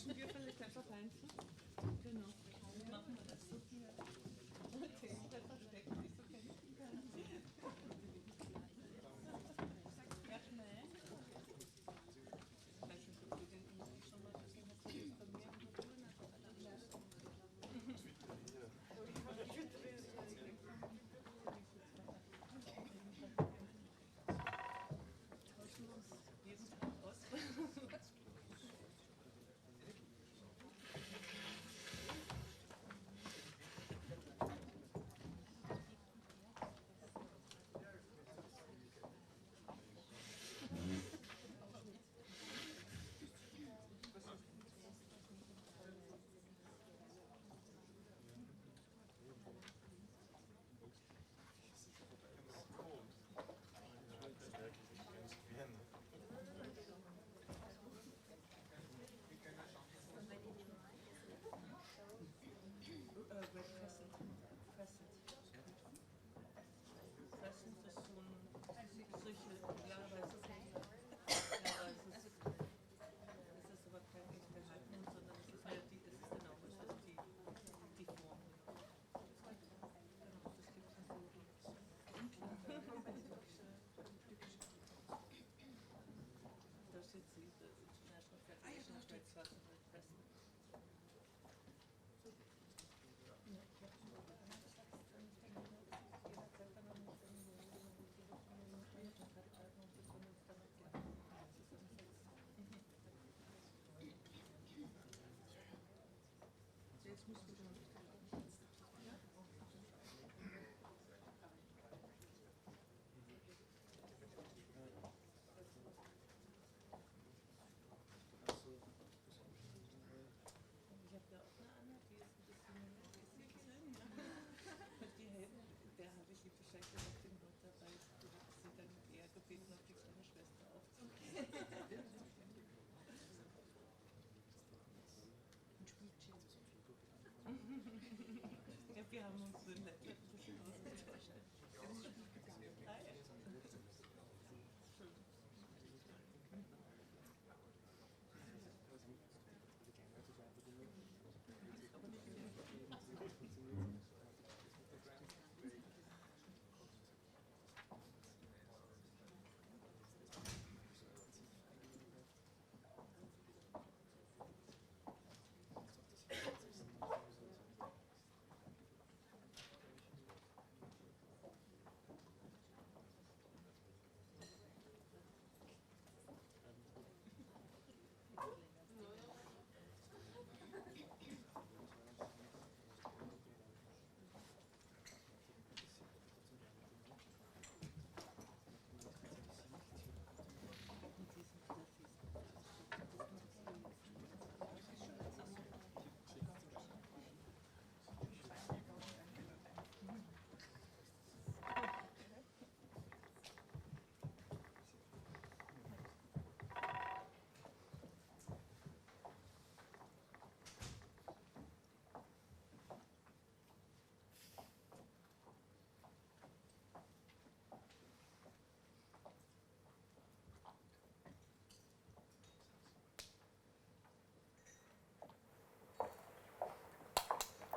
Rutschen wir vielleicht einfach rein. Genau. Machen wir das so hier. Themenbrett versteckt, nicht so kennen kann. Ja, schnell. Ich weiß nicht, ob du den schon mal gesehen hast, wie das bei mir in der Tour nach tauschen wir uns jeden Tag aus. Wir haben uns so nett ein bisschen ausgetauscht.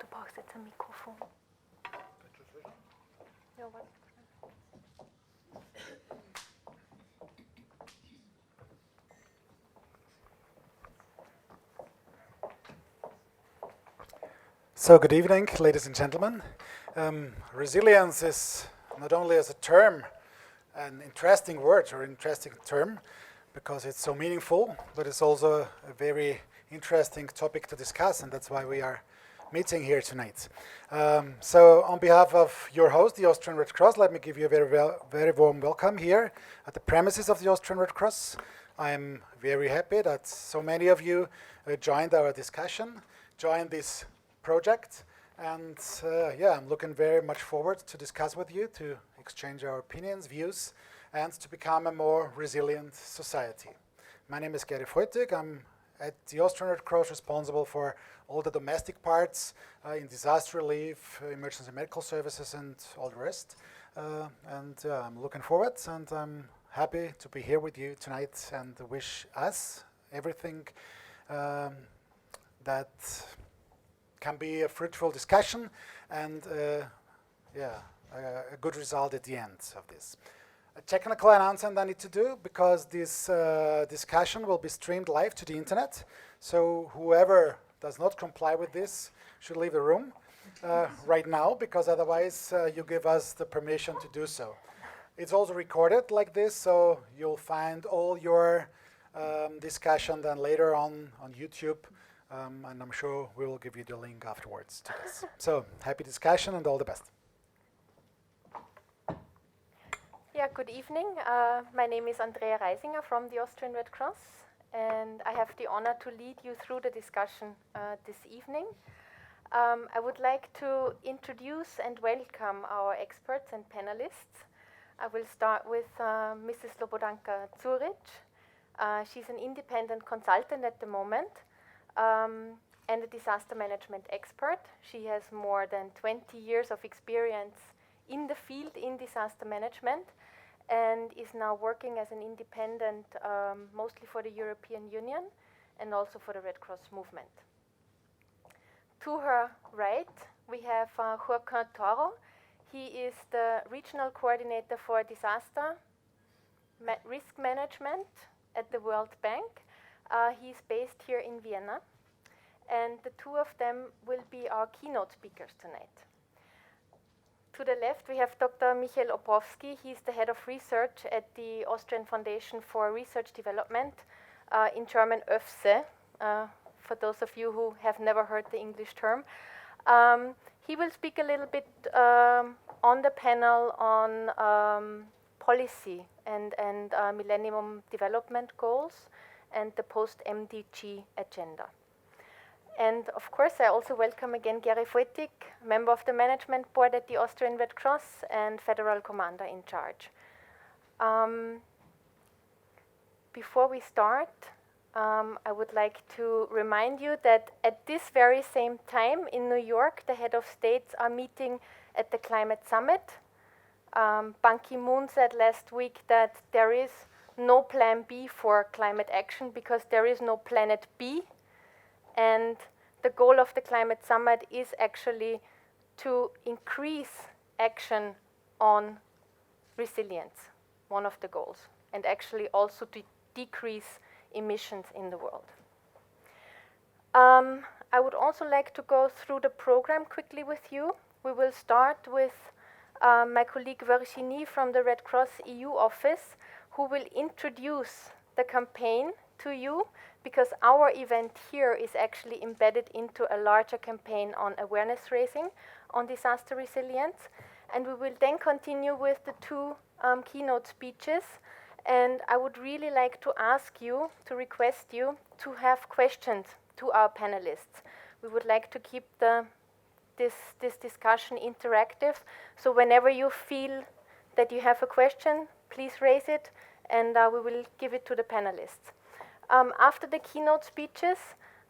Du brauchst jetzt ein Mikrofon. Ja, warte. So, good evening, ladies and gentlemen. Resilience is not only as a term an interesting word or interesting term because it's so meaningful, but it's also a very interesting topic to discuss, and that's why we are meeting here tonight. So on behalf of your host, the Austrian Red Cross, let me give you a very warm welcome here at the premises of the Austrian Red Cross. I'm very happy that so many of you joined our discussion, joined this project, and I'm looking very much forward to discuss with you, to exchange our opinions, views, and to become a more resilient society. My name is Gary Freutig. I'm at the Austrian Red Cross responsible for all the domestic parts in disaster relief, emergency medical services, and all the rest. I'm looking forward, and I'm happy to be here with you tonight and wish us everything that can be a fruitful discussion and a good result at the end of this. A technical announcement I need to do, because this discussion will be streamed live to the internet, so whoever does not comply with this should leave the room right now, because otherwise you give us the permission to do so. It's also recorded like this, so you'll find all your discussion then later on YouTube, and I'm sure we will give you the link afterwards to this. So, happy discussion and all the best. Yeah, good evening. My name is Andrea Reisinger from the Austrian Red Cross, and I have the honor to lead you through the discussion this evening. I would like to introduce and welcome our experts and panelists. I will start with Mrs. Lobodanka Zuric. She's an independent consultant at the moment and a disaster management expert. She has more than 20 years of experience in the field in disaster management and is now working as an independent, mostly for the European Union and also for the Red Cross movement. To her right, we have Joaquin Toro. He is the regional coordinator for disaster risk management at the World Bank. He's based here in Vienna, and the two of them will be our keynote speakers tonight. To the left, we have Dr. Michael Obrowski. He's the head of research at the Austrian Foundation for Research Development, in German ÖFSE, for those of you who have never heard the English term. He will speak a little bit on the panel on policy and Millennium Development Goals and the post-MDG agenda. And of course, I also welcome again Gary Voetig, member of the management board at the Austrian Red Cross and federal commander in charge. Before we start, I would like to remind you that at this very same time in New York, the head of states are meeting at the climate summit. Ban Ki-moon said last week that there is no plan B for climate action because there is no planet B. And the goal of the climate summit is actually to increase action on resilience, one of the goals, and actually also to decrease emissions in the world. I would also like to go through the program quickly with you. We will start with my colleague Virginie from the Red Cross EU office, who will introduce the campaign to you, because our event here is actually embedded into a larger campaign on awareness raising on disaster resilience. And we will then continue with the two keynote speeches. And I would really like to ask you, to request you, to have questions to our panelists. We would like to keep this discussion interactive. So whenever you feel that you have a question, please raise it, and we will give it to the panelists. After the keynote speeches,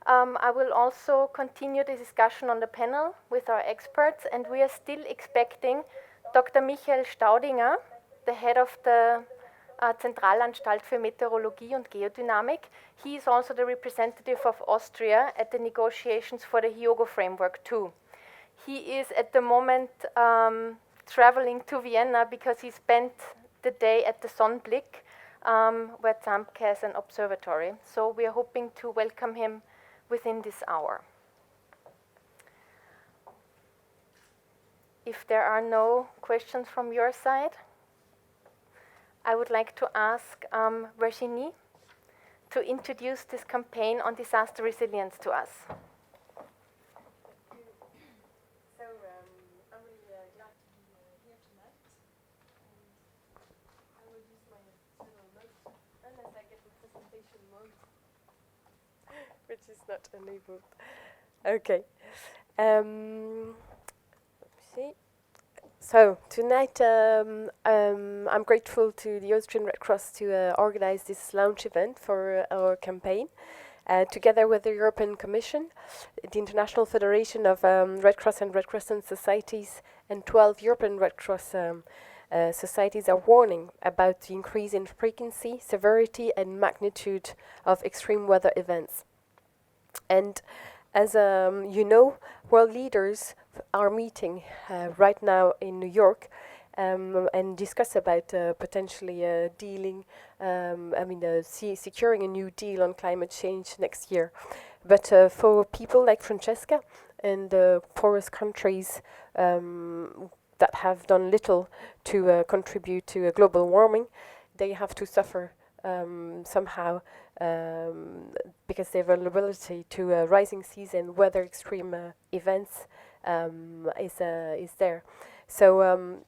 I will also continue the discussion on the panel with our experts, and we are still expecting Dr. Michael Staudinger, the head of the Zentralanstalt für Meteorologie und Geodynamik. He is also the representative of Austria at the negotiations for the Hyogo Framework 2. He is at the moment traveling to Vienna because he spent the day at the Sonnenblick, where ZAMP has an observatory. So we are hoping to welcome him within this hour. If there are no questions from your side, I would like to ask Virginie to introduce this campaign on disaster resilience to us. So I'm really glad to be here tonight. I will use my little notes unless I get the presentation mode, which is not enabled. Okay. Let's see. So tonight I'm grateful to the Austrian Red Cross to organize this launch event for our campaign. Together with the European Commission, the International Federation of Red Cross and Red Crescent Societies, and 12 European Red Cross societies are warning about the increase in frequency, severity, and magnitude of extreme weather events. And As you know, world leaders are meeting right now in New York and discuss about potentially dealing, securing a new deal on climate change next year. But for people like Francesca and the poorest countries that have done little to contribute to global warming, they have to suffer somehow because their vulnerability to rising seas and weather extreme events is there. So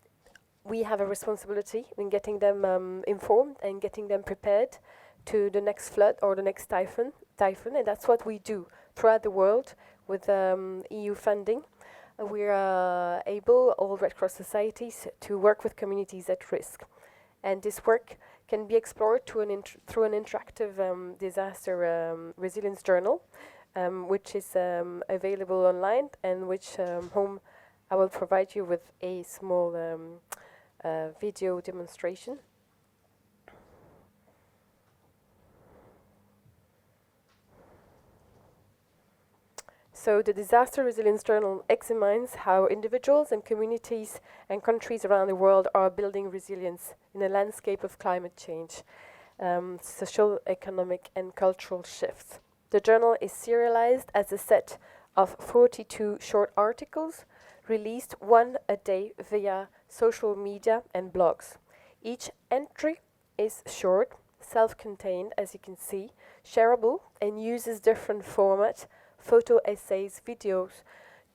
we have a responsibility in getting them informed and getting them prepared to the next flood or the next typhoon, and that's what we do throughout the world with EU funding. We are able, all Red Cross societies, to work with communities at risk. And this work can be explored through an interactive disaster resilience journal, which is available online, and which home I will provide you with a small video demonstration. So the Disaster Resilience Journal examines how individuals and communities and countries around the world are building resilience in a landscape of climate change, social, economic and cultural shifts. The journal is serialized as a set of 42 short articles released one a day via social media and blogs. Each entry is short, self-contained, as you can see, shareable, and uses different formats: photo essays, videos,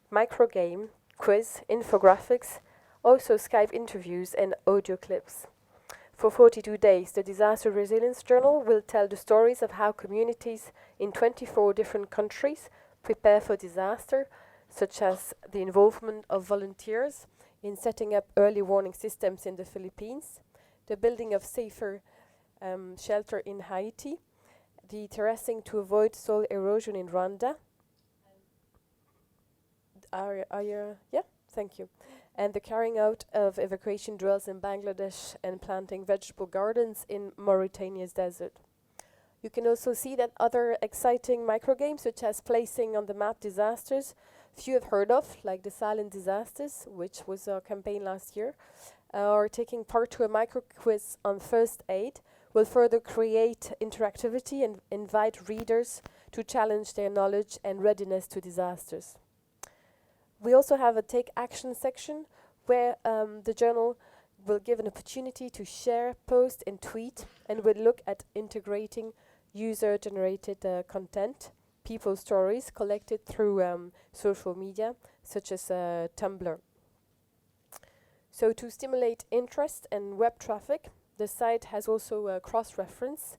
microgame, quiz, infographics, also Skype interviews and audio clips. For 42 days, the Disaster Resilience Journal will tell the stories of how communities in 24 different countries prepare for disaster, such as the involvement of volunteers in setting up early warning systems in the Philippines, the building of safer shelter in Haiti, the terracing to avoid soil erosion in Rwanda. Yeah, thank you. And the carrying out of evacuation drills in Bangladesh and planting vegetable gardens in Mauritania's desert. You can also see that other exciting microgames, such as placing on the map disasters few have heard of, like the silent disasters, which was our campaign last year, or taking part to a micro quiz on first aid, will further create interactivity and invite readers to challenge their knowledge and readiness to disasters. We also have a Take Action section where the journal will give an opportunity to share, post and tweet, and will look at integrating user-generated content, people stories collected through social media, such as Tumblr. So to stimulate interest and web traffic, the site has also a cross-reference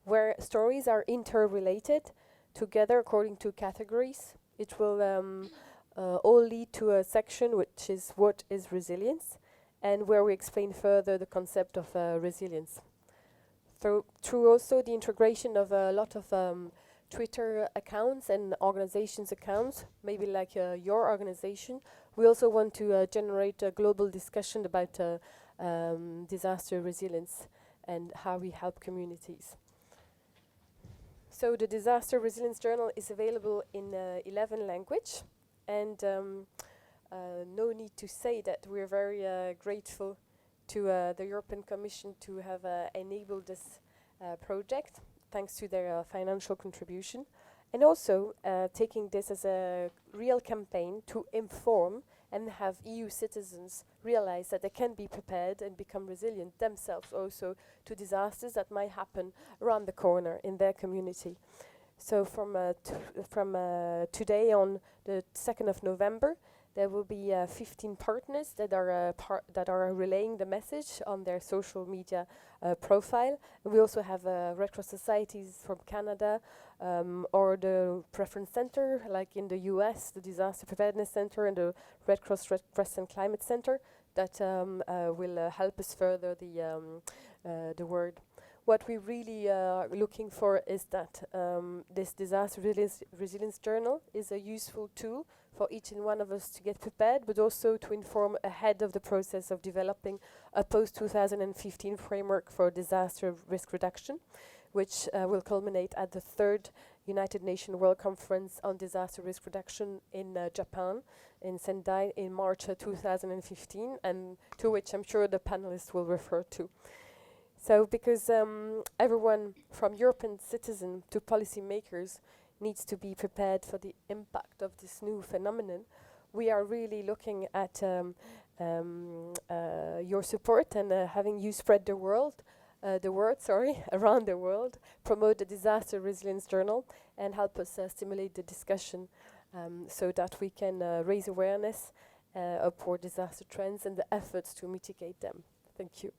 where stories are interrelated together according to categories. It will all lead to a section which is what is resilience, and where we explain further the concept of resilience. Through also the integration of a lot of Twitter accounts and organizations accounts, maybe like your organization, we also want to generate a global discussion about disaster resilience and how we help communities. So the Disaster Resilience Journal is available in 11 languages. And no need to say that we're very grateful to the European Commission to have enabled this project, thanks to their financial contribution, and also taking this as a real campaign to inform and have EU citizens realize that they can be prepared and become resilient themselves also to disasters that might happen around the corner in their community. So from today on the 2nd of November, there will be 15 partners that are relaying the message on their social media profile. And we also have Red Cross societies from Canada or the Preference Center, like in the US, the Disaster Preparedness Center and the Red Cross Stress and Climate Center, that will help us further the word. What we really are looking for is that this Disaster Resilience Journal is a useful tool for each and one of us to get prepared, but also to inform ahead of the process of developing a post-2015 framework for disaster risk reduction, which will culminate at the third United Nations World Conference on Disaster Risk Reduction in Japan, in Sendai, in March 2015, and to which I'm sure the panelists will refer to. So, because everyone from European citizen to policymakers needs to be prepared for the impact of this new phenomenon, we are really looking at your support and having you spread the word, around the world, promote the Disaster Resilience Journal, and help us stimulate the discussion so that we can raise awareness of poor disaster trends and the efforts to mitigate them. Thank you.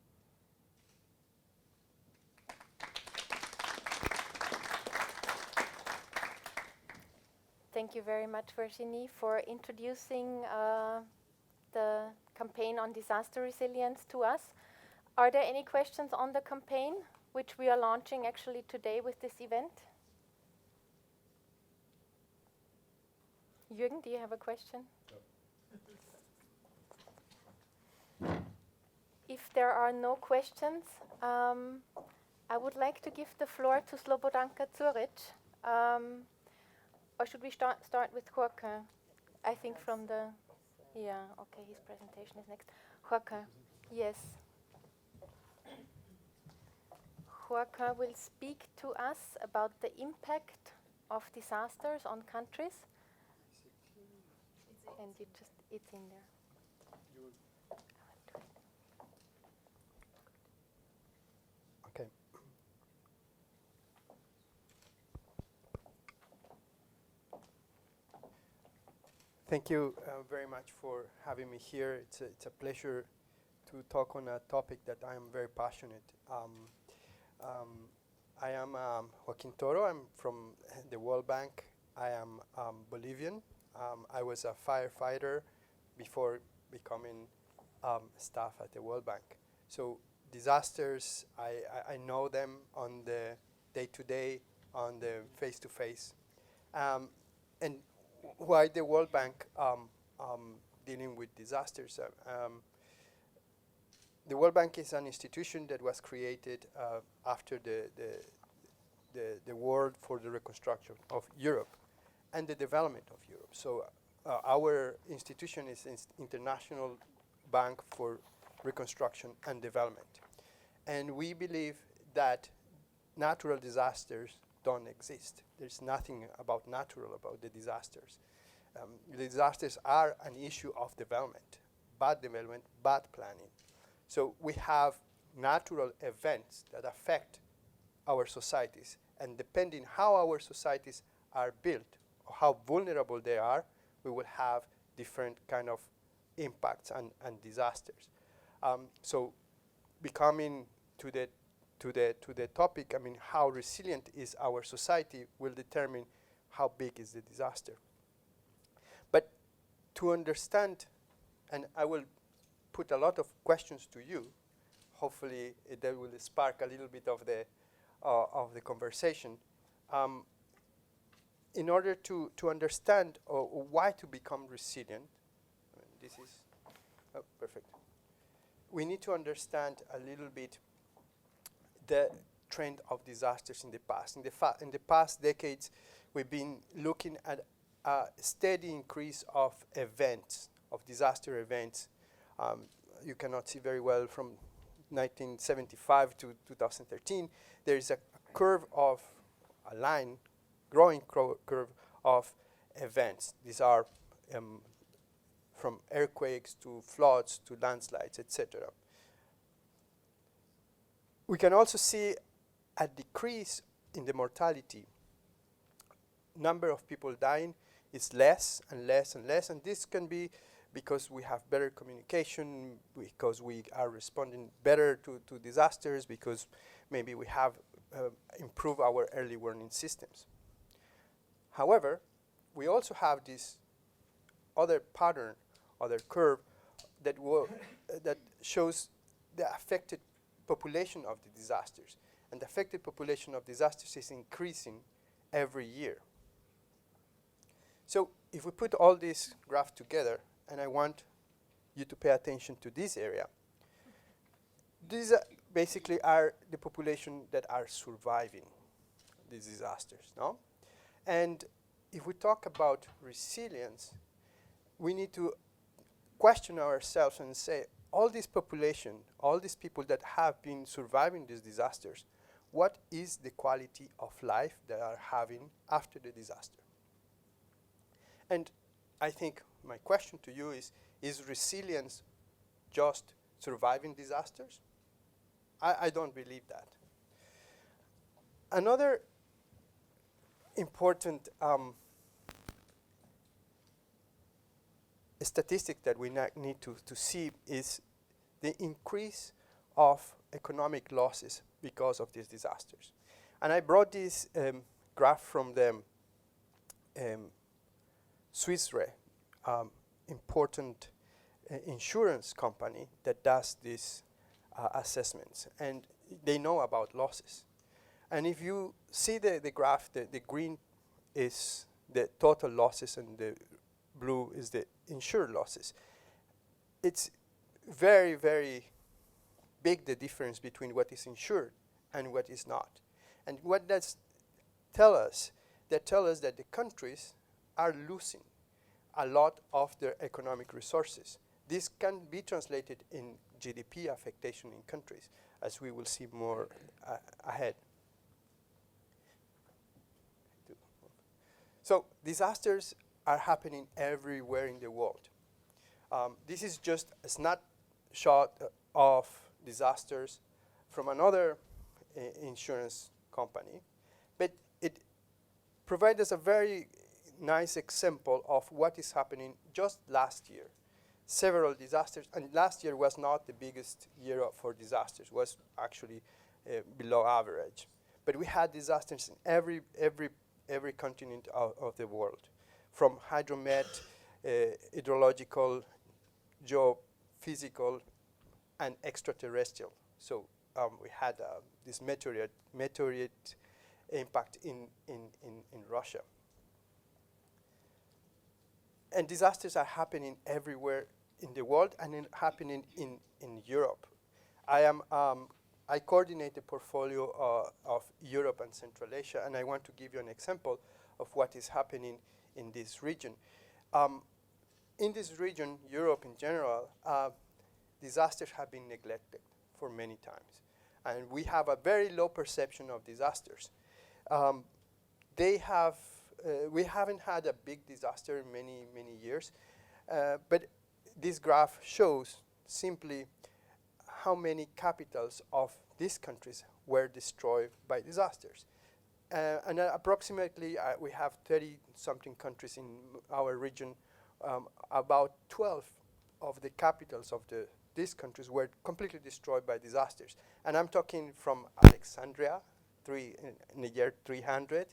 Thank you very much, Virginie, for introducing the campaign on disaster resilience to us. Are there any questions on the campaign, which we are launching actually today with this event? Jürgen, do you have a question? No. If there are no questions, I would like to give the floor to Slobodanka Zuric. Or should we start with Jorge? I think from the... Yeah, okay, his presentation is next. Jorge, yes. Jorge will speak to us about the impact of disasters on countries. And you just, it's in there. Okay. Thank you very much for having me here. It's a pleasure to talk on a topic that I am very passionate. I am Joaquin Toro. I'm from the World Bank. I am Bolivian. I was a firefighter before becoming staff at the World Bank. So disasters, I know them on the day-to-day, on the face-to-face. And why the World Bank dealing with disasters? The World Bank is an institution that was created after the War for the Reconstruction of Europe and the development of Europe. So our institution is International Bank for Reconstruction and Development. And we believe that natural disasters don't exist. There's nothing about natural about the disasters. The disasters are an issue of development, bad planning. So we have natural events that affect our societies, and depending how our societies are built or how vulnerable they are, we will have different kind of impacts and disasters. So becoming to the topic, I mean, how resilient is our society will determine how big is the disaster. But to understand, and I will put a lot of questions to you, hopefully that will spark a little bit of the conversation. In order to understand why to become resilient, this is, oh, perfect. We need to understand a little bit the trend of disasters in the past. In the past decades, we've been looking at a steady increase of events, of disaster events. You cannot see very well from 1975 to 2013. There is a curve of a line, growing curve of events. These are from earthquakes to floods to landslides, etc. We can also see a decrease in the mortality. Number of people dying is less and less and less, and this can be because we have better communication, because we are responding better to disasters, because maybe we have improved our early warning systems. However, we also have this other pattern, other curve that that shows the affected population of the disasters. And the affected population of disasters is increasing every year. So if we put all these graphs together, and I want you to pay attention to this area, basically are the population that are surviving these disasters, no? And if we talk about resilience, we need to question ourselves and say, all this population, all these people that have been surviving these disasters, what is the quality of life they are having after the disaster? And I think my question to you is resilience just surviving disasters? I don't believe that. Another important statistic that we need to see is the increase of economic losses because of these disasters. And I brought this graph from the Swiss Re, important insurance company that does these assessments, and they know about losses. And if you see the graph, the green is the total losses and the blue is the insured losses. It's very, very big, the difference between what is insured and what is not. And what does tell us? That tell us that the countries are losing a lot of their economic resources. This can be translated in GDP affectation in countries, as we will see more ahead. So disasters are happening everywhere in the world. This is just a snapshot of disasters from another insurance company, but it provides us a very nice example of what is happening just last year. Several disasters, and last year was not the biggest year for disasters, was actually below average. But we had disasters in every continent of the world, from hydromet, hydrological, geophysical, and extraterrestrial. So we had this meteorite impact in Russia. And disasters are happening everywhere in the world and happening in Europe. I coordinate the portfolio of Europe and Central Asia, and I want to give you an example of what is happening in this region. In this region, Europe in general, disasters have been neglected for many times. And we have a very low perception of disasters. We haven't had a big disaster in many years, but this graph shows simply how many capitals of these countries were destroyed by disasters. And approximately, we have 30-something countries in our region. About 12 of the capitals of these countries were completely destroyed by disasters. And I'm talking from Alexandria, in the year 300,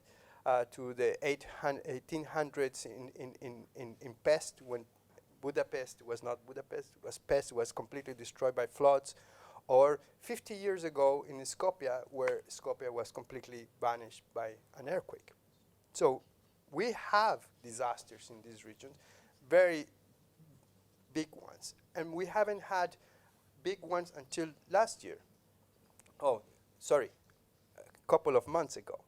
to the 1800s in Pest, when Budapest was not Budapest, was Pest, was completely destroyed by floods, or 50 years ago in Skopje, where Skopje was completely vanished by an earthquake. So we have disasters in these regions, very big ones, and we haven't had big ones until last year. Oh, sorry, a couple of months ago.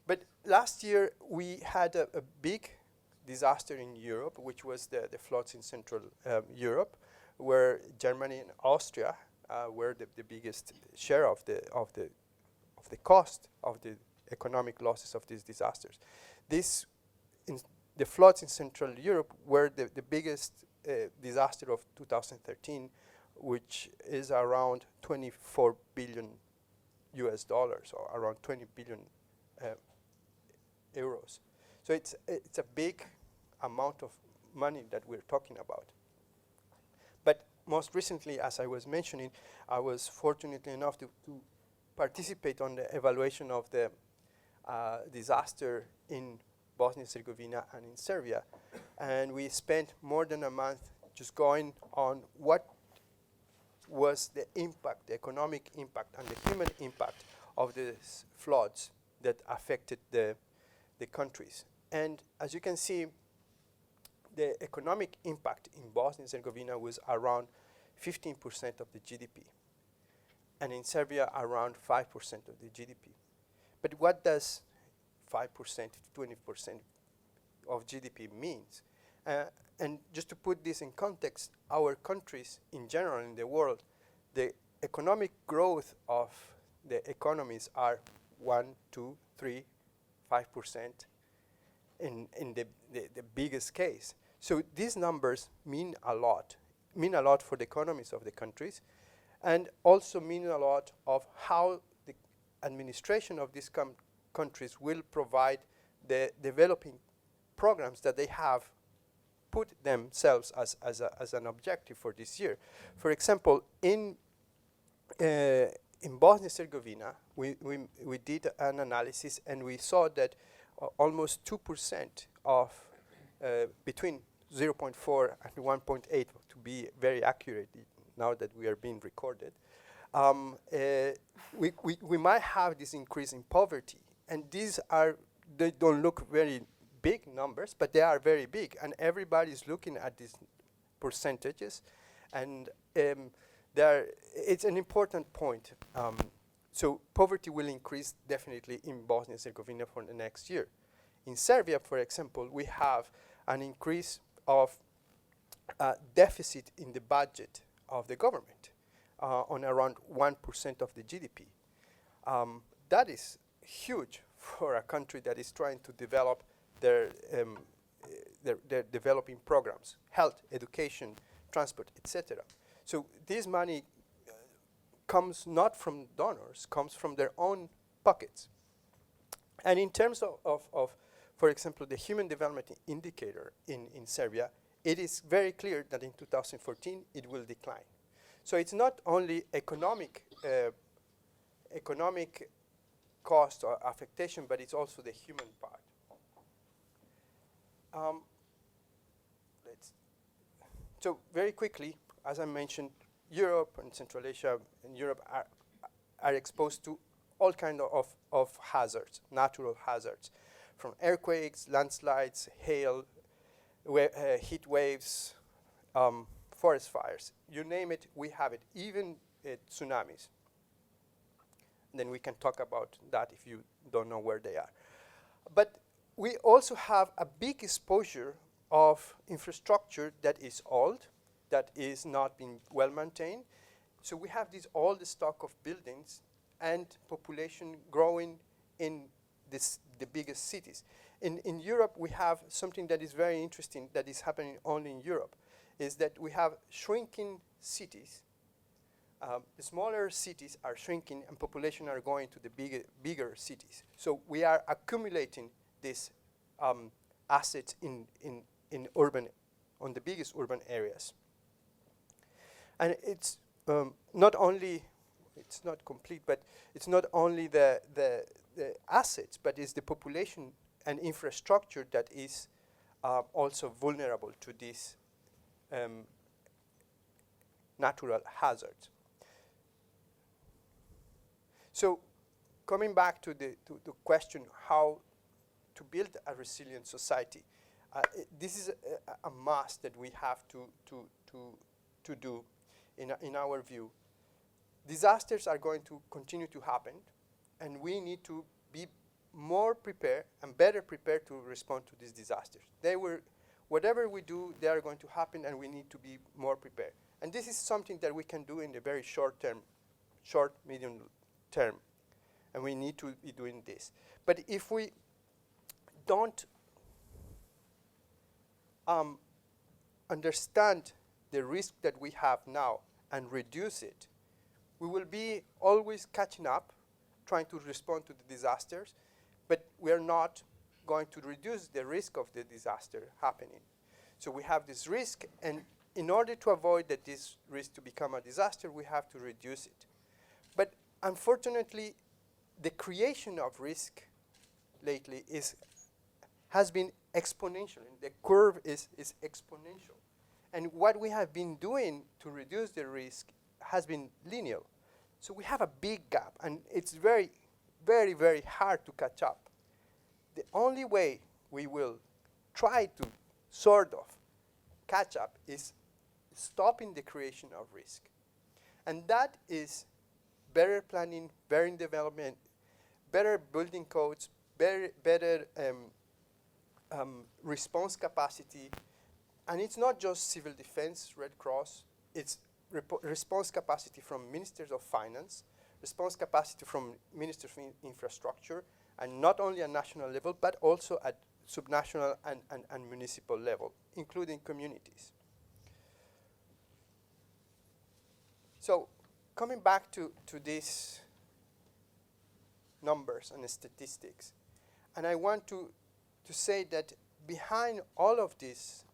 But last year we had a big disaster in Europe, which was the floods in Central Europe, where Germany and Austria were the biggest share of the cost of the economic losses of these disasters. The floods in Central Europe were the biggest disaster of 2013, which is around 24 billion US dollars, or around 20 billion euros. So it's a big amount of money that we're talking about. But most recently, as I was mentioning, I was fortunate enough to participate on the evaluation of the disaster in Bosnia-Herzegovina and in Serbia. And we spent more than a month just going on what was the impact, the economic impact and the human impact of these floods that affected the countries. And as you can see, the economic impact in Bosnia-Herzegovina was around 15% of the GDP. and in Serbia around 5% of the GDP. But what does 5%, 20% of GDP means? And just to put this in context, our countries in general in the world, the economic growth of the economies are 1, 2, 3, 5% in the biggest case. So these numbers mean a lot for the economies of the countries, and also mean a lot of how the administration of these countries will provide the developing programs that they have put themselves as an objective for this year. For example, in Bosnia-Herzegovina, we did an analysis and we saw that almost 2% of between 0.4 and 1.8, to be very accurate now that we are being recorded, we might have this increase in poverty. And they don't look very big numbers, but they are very big. And everybody is looking at these percentages. And it's an important point. So poverty will increase definitely in Bosnia-Herzegovina for the next year. In Serbia, for example, we have an increase of deficit in the budget of the government on around 1% of the GDP. That is huge for a country that is trying to develop their developing programs, health, education, transport, etc. So this money comes not from donors, comes from their own pockets. And in terms of for example, the Human Development Indicator in Serbia, it is very clear that in 2014 it will decline. So it's not only economic cost or affectation, but it's also the human part. So very quickly, as I mentioned, Europe and Central Asia and Europe are exposed to all kinds of hazards, natural hazards, from earthquakes, landslides, hail, heat waves, forest fires. You name it, we have it, even tsunamis. And then we can talk about that if you don't know where they are. But we also have a big exposure of infrastructure that is old, that is not being well maintained. So we have this old stock of buildings and population growing in the biggest cities. In Europe, we have something that is very interesting that is happening only in Europe, is that we have shrinking cities. The smaller cities are shrinking and population are going to the bigger cities. So we are accumulating these assets on the biggest urban areas. And it's not only, it's not complete, but it's not only the assets, but it's the population and infrastructure that is also vulnerable to these natural hazards. So coming back to the question how to build a resilient society, this is a must that we have to do in our view. Disasters are going to continue to happen, and we need to be more prepared and better prepared to respond to these disasters. Whatever we do, they are going to happen, and we need to be more prepared. And this is something that we can do in the very short term, medium term, and we need to be doing this. But if we don't understand the risk that we have now and reduce it, we will be always catching up, trying to respond to the disasters, but we are not going to reduce the risk of the disaster happening. So we have this risk, and in order to avoid that this risk to become a disaster, we have to reduce it. But unfortunately, the creation of risk lately has been exponential. The curve is exponential. And what we have been doing to reduce the risk has been linear. So we have a big gap, and it's very, very, very hard to catch up. The only way we will try to sort of catch up is stopping the creation of risk. And that is better planning, better development, better building codes, better response capacity. And it's not just civil defense, Red Cross, it's response capacity from ministers of finance, response capacity from ministers of infrastructure, and not only at national level, but also at subnational and municipal level, including communities. So coming back to these numbers and statistics, and I want to say that behind all of these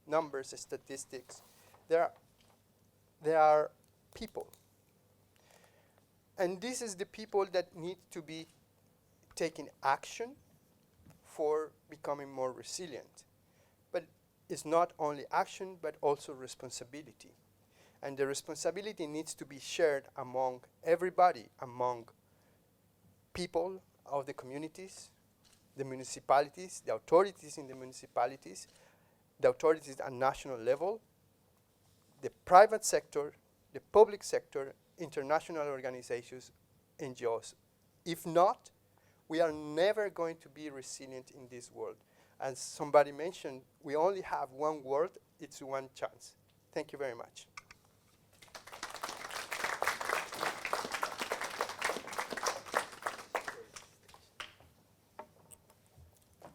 numbers and statistics, there are people. And this is the people that need to be taking action for becoming more resilient. But it's not only action, but also responsibility. And the responsibility needs to be shared among everybody, among people of the communities, the municipalities, the authorities in the municipalities, the authorities at national level, the private sector, the public sector, international organizations, NGOs. If not, we are never going to be resilient in this world. As somebody mentioned, we only have one world, it's one chance. Thank you very much.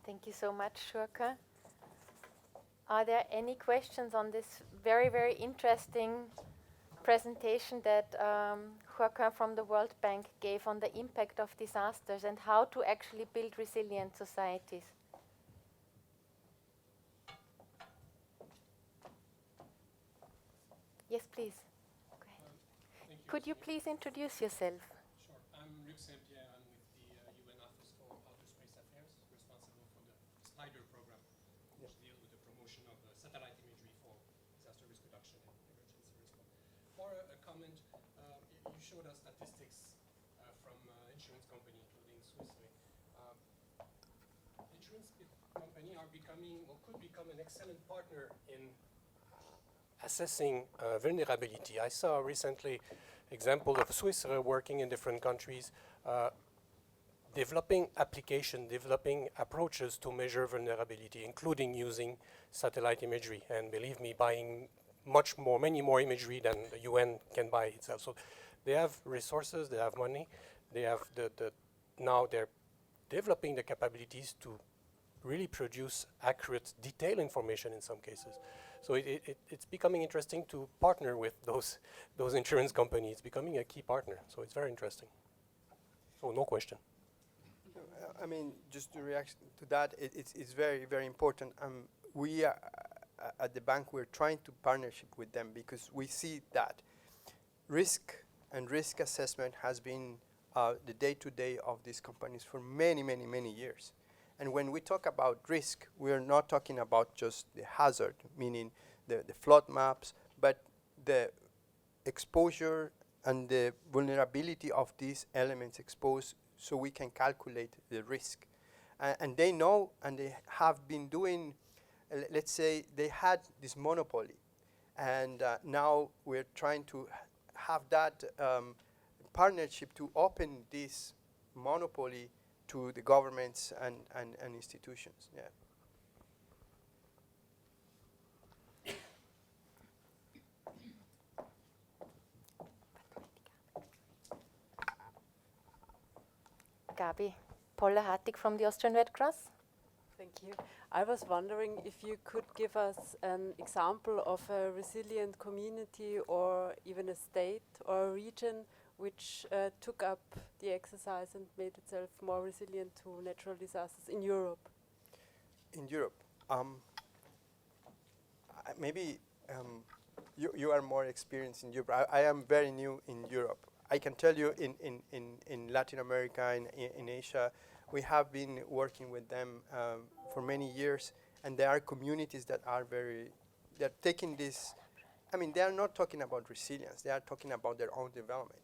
Thank you so much, Shurka. Are there any questions on this very, very interesting presentation that Joaquin from the World Bank gave on the impact of disasters and how to actually build resilient societies? Yes, please. Go ahead. Could you please introduce yourself? Sure. I'm Luc Saint-Pierre. I'm with the UN Office for Outer Space Affairs, responsible for the SPIDER program, which deals with the promotion of satellite imagery for disaster risk reduction and emergency response. For a comment, you showed us statistics from insurance company, including Swiss Re. Insurance company are becoming or could become an excellent partner in assessing vulnerability. I saw recently example of Swiss working in different countries, developing approaches to measure vulnerability, including using satellite imagery. And believe me, buying many more imagery than the UN can buy itself. So they have resources, they have money, they have now they're developing the capabilities to really produce accurate, detailed information in some cases. So it's becoming interesting to partner with those insurance companies. It's becoming a key partner. So it's very interesting. So no question. I mean, just to react to that, it's very, very important. We are, at the bank, we're trying to partnership with them because we see that risk and risk assessment has been the day-to-day of these companies for many, many, many years. And when we talk about risk, we are not talking about just the hazard, meaning the flood maps, but the exposure and the vulnerability of these elements exposed so we can calculate the risk. And they know, and they have been doing, let's say, they had this monopoly. And now we're trying to have that partnership to open this monopoly to the governments and institutions. Yeah. Gabi Poller-Hartig from the Austrian Red Cross. Thank you. I was wondering if you could give us an example of a resilient community or even a state or a region which took up the exercise and made itself more resilient to natural disasters in Europe. In Europe, maybe you are more experienced in Europe. I am very new in Europe. I can tell you in Latin America, in Asia, we have been working with them for many years, and there are communities that are they're taking this, I mean, they are not talking about resilience, they are talking about their own development.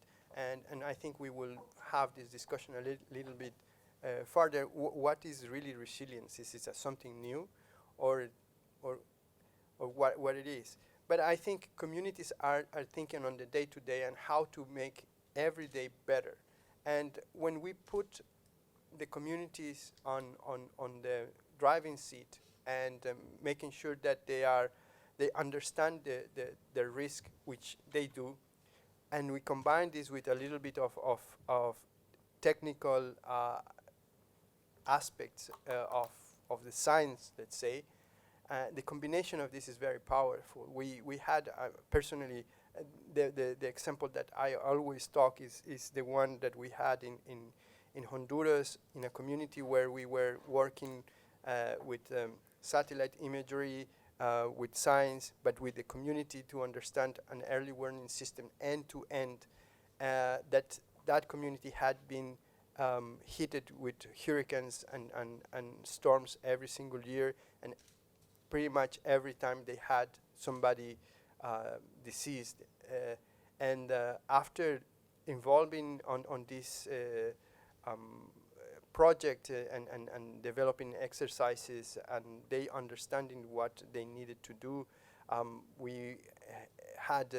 And I think we will have this discussion a little bit further. What is really resilience? Is it something new, or what it is? But I think communities are thinking on the day-to-day and how to make every day better. And when we put the communities on the driving seat and making sure that they understand the risk, which they do, and we combine this with a little bit of technical aspects of the science, let's say, the combination of this is very powerful. We had personally the example that I always talk is the one that we had in Honduras, in a community where we were working with satellite imagery, with science, but with the community to understand an early warning system end to end. That community had been hit with hurricanes and storms every single year, and pretty much every time they had somebody deceased. And after involving on this project and developing exercises and they understanding what they needed to do, we had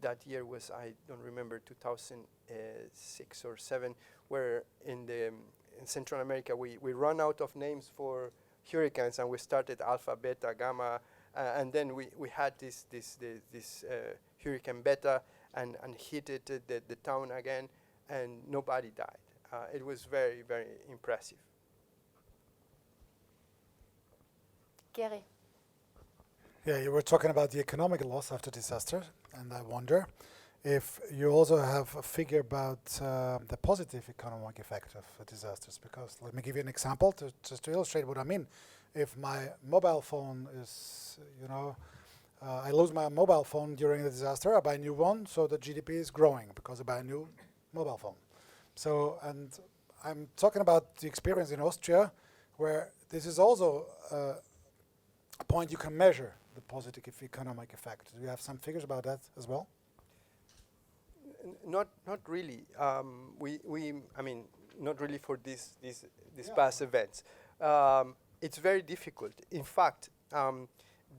that year was, I don't remember, 2006 or 7, where in Central America we run out of names for hurricanes, and we started Alpha, Beta, Gamma, and then we had this Hurricane Beta and hit the town again, and nobody died. It was very, very impressive. Gary. Yeah, you were talking about the economic loss after disaster, and I wonder if you also have a figure about the positive economic effect of disasters. Because let me give you an example just to illustrate what I mean. If my mobile phone is, I lose my mobile phone during the disaster, I buy a new one, so the GDP is growing because I buy a new mobile phone. So, and I'm talking about the experience in Austria, where this is also a point you can measure the positive economic effect. Do you have some figures about that as well? Not really. I mean, not really for these past events. It's very difficult. In fact,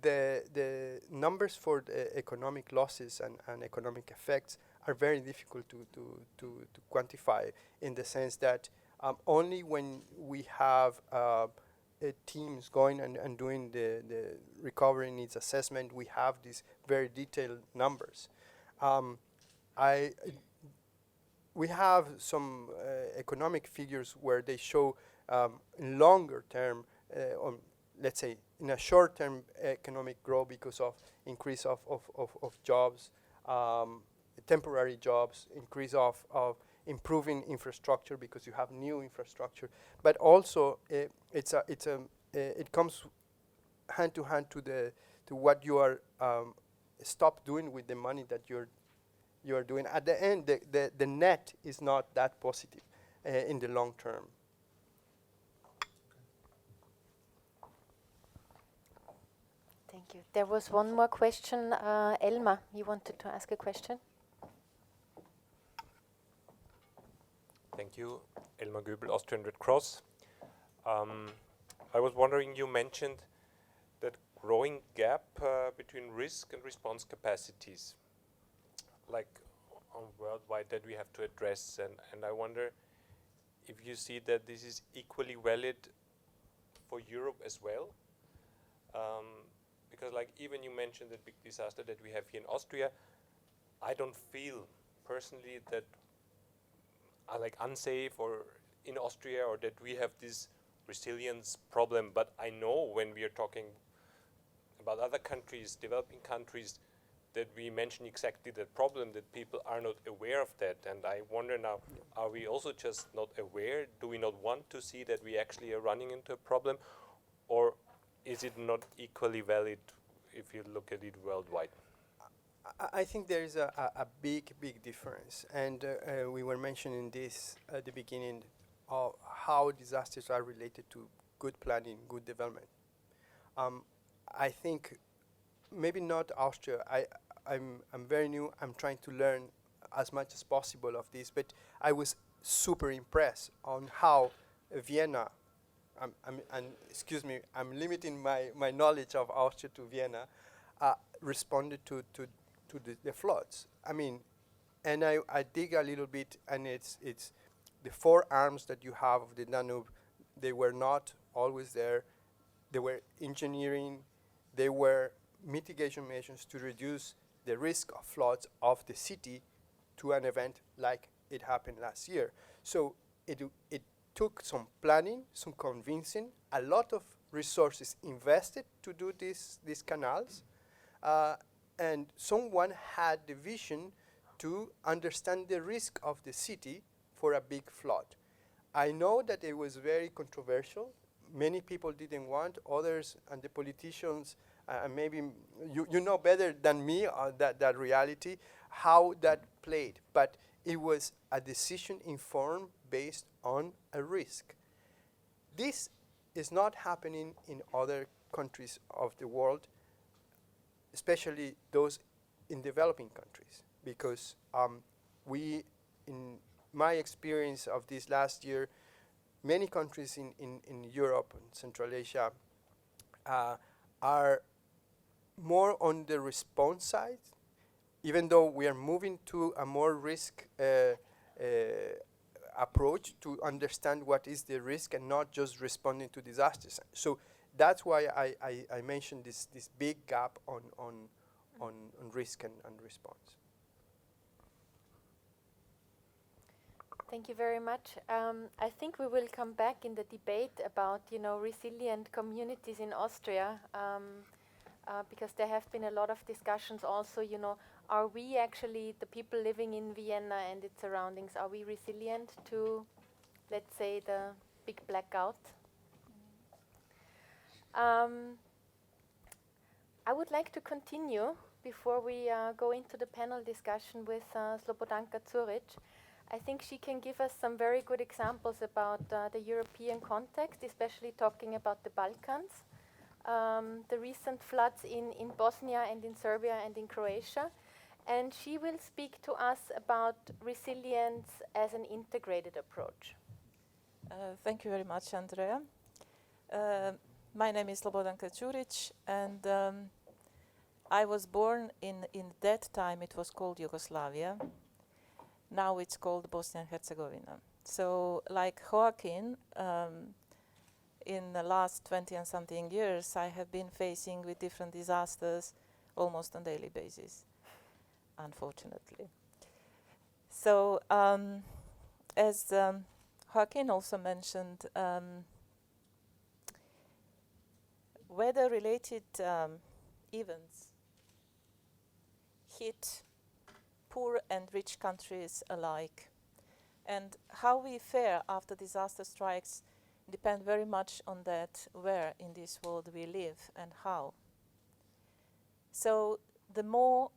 the numbers for the economic losses and economic effects are very difficult to quantify, in the sense that only when we have teams going and doing the recovery needs assessment, we have these very detailed numbers. We have some economic figures where they show in longer term, let's say in a short term economic growth because of increase of jobs, temporary jobs, increase of improving infrastructure because you have new infrastructure, but also it comes hand to hand to what you are stop doing with the money that you are doing. At the end, the net is not that positive in the long term. Thank you. There was one more question. Elmar, you wanted to ask a question? Thank you. Elmar Göbel, Austrian Red Cross. I was wondering, you mentioned that growing gap between risk and response capacities, like worldwide, that we have to address, and I wonder if you see that this is equally valid for Europe as well, because like even you mentioned the big disaster that we have here in Austria, I don't feel personally that are like unsafe or in Austria, or that we have this resilience problem, but I know when we are talking about other countries, developing countries, that we mention exactly that problem, that people are not aware of that. And I wonder now, are we also just not aware? Do we not want to see that we actually are running into a problem? Or is it not equally valid if you look at it worldwide? I think there is a big difference, and we were mentioning this at the beginning of how disasters are related to good planning, good development. I think maybe not Austria. I'm very new. I'm trying to learn as much as possible of this, but I was super impressed on how Vienna. And excuse me, I'm limiting my knowledge of Austria to Vienna. Responded to the floods. I mean, And I dig a little bit, and it's the four arms that you have of the Danube. They were not always there. They were engineering. They were mitigation measures to reduce the risk of floods of the city to an event like it happened last year. So it took some planning, some convincing, a lot of resources invested to do these canals, and someone had the vision to understand the risk of the city for a big flood. I know that it was very controversial. Many people didn't want, others and the politicians, maybe you know better than me that reality, how that played. But it was a decision informed based on a risk. This is not happening in other countries of the world, especially those in developing countries, because we, in my experience of this last year, many countries in Europe and Central Asia are more on the response side, even though we are moving to a more risk approach to understand what is the risk and not just responding to disasters. So that's why I mentioned this big gap on risk and response. Thank you very much. I think we will come back in the debate about, resilient communities in Austria, because there have been a lot of discussions also, are we actually, the people living in Vienna and its surroundings, are we resilient to, let's say, the big blackout? I would like to continue before we go into the panel discussion with Slobodanka Zuric. I think she can give us some very good examples about the European context, especially talking about the Balkans, the recent floods in Bosnia and in Serbia and in Croatia. And she will speak to us about resilience as an integrated approach. Thank you very much, Andrea. My name is Slobodanka Zuric, and I was born in that time it was called Yugoslavia. Now it's called Bosnia and Herzegovina. So like Joaquin, in the last 20 and something years, I have been facing with different disasters almost on a daily basis, unfortunately. So as Joaquin also mentioned, weather-related events hit poor and rich countries alike. And how we fare after disaster strikes depend very much on that, where in this world we live and how. So the more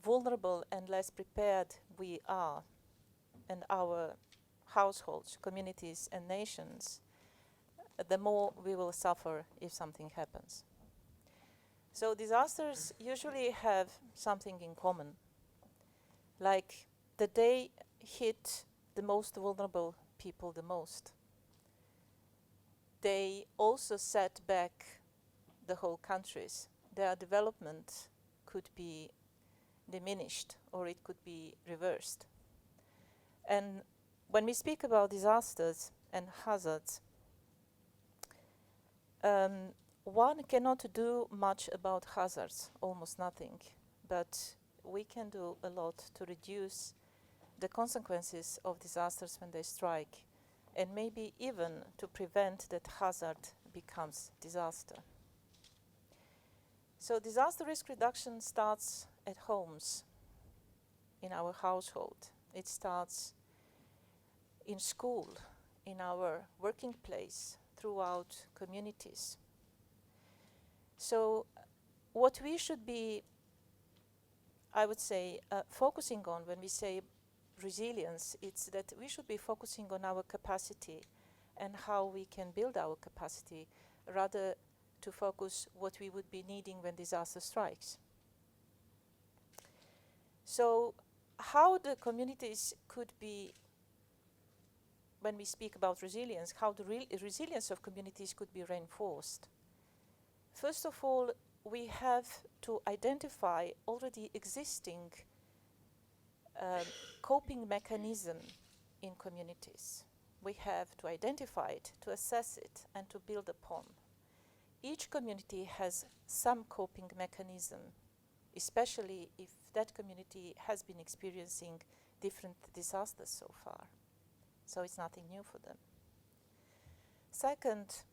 vulnerable and less prepared we are, and our households, communities and nations, the more we will suffer if something happens. So disasters usually have something in common. Like they hit the most vulnerable people the most. They also set back the whole countries. Their development could be diminished or it could be reversed. And when we speak about disasters and hazards, one cannot do much about hazards, almost nothing, but we can do a lot to reduce the consequences of disasters when they strike, and maybe even to prevent that hazard becomes disaster. So disaster risk reduction starts at homes, in our household. It starts in school, in our working place, throughout communities. So what we should be, I would say, focusing on when we say resilience, it's that we should be focusing on our capacity and how we can build our capacity, rather to focus what we would be needing when disaster strikes. So how the communities could be, when we speak about resilience, how the resilience of communities could be reinforced. First of all, we have to identify already existing coping mechanism in communities. We have to identify it, to assess it, and to build upon. Each community has some coping mechanism, especially if that community has been experiencing different disasters so far. So it's nothing new for them. Second,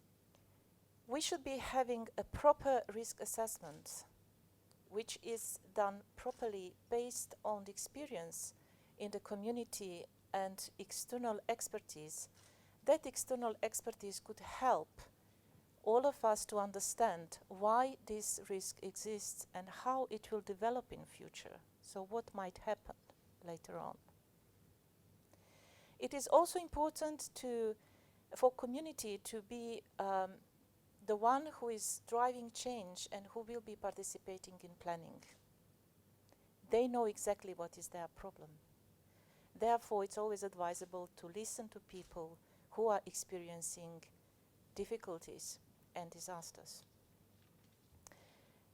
we should be having a proper risk assessment, which is done properly based on the experience in the community and external expertise. That external expertise could help all of us to understand why this risk exists and how it will develop in future. So what might happen later on. It is also important for community to be the one who is driving change and who will be participating in planning. They know exactly what is their problem. Therefore, it's always advisable to listen to people who are experiencing difficulties and disasters.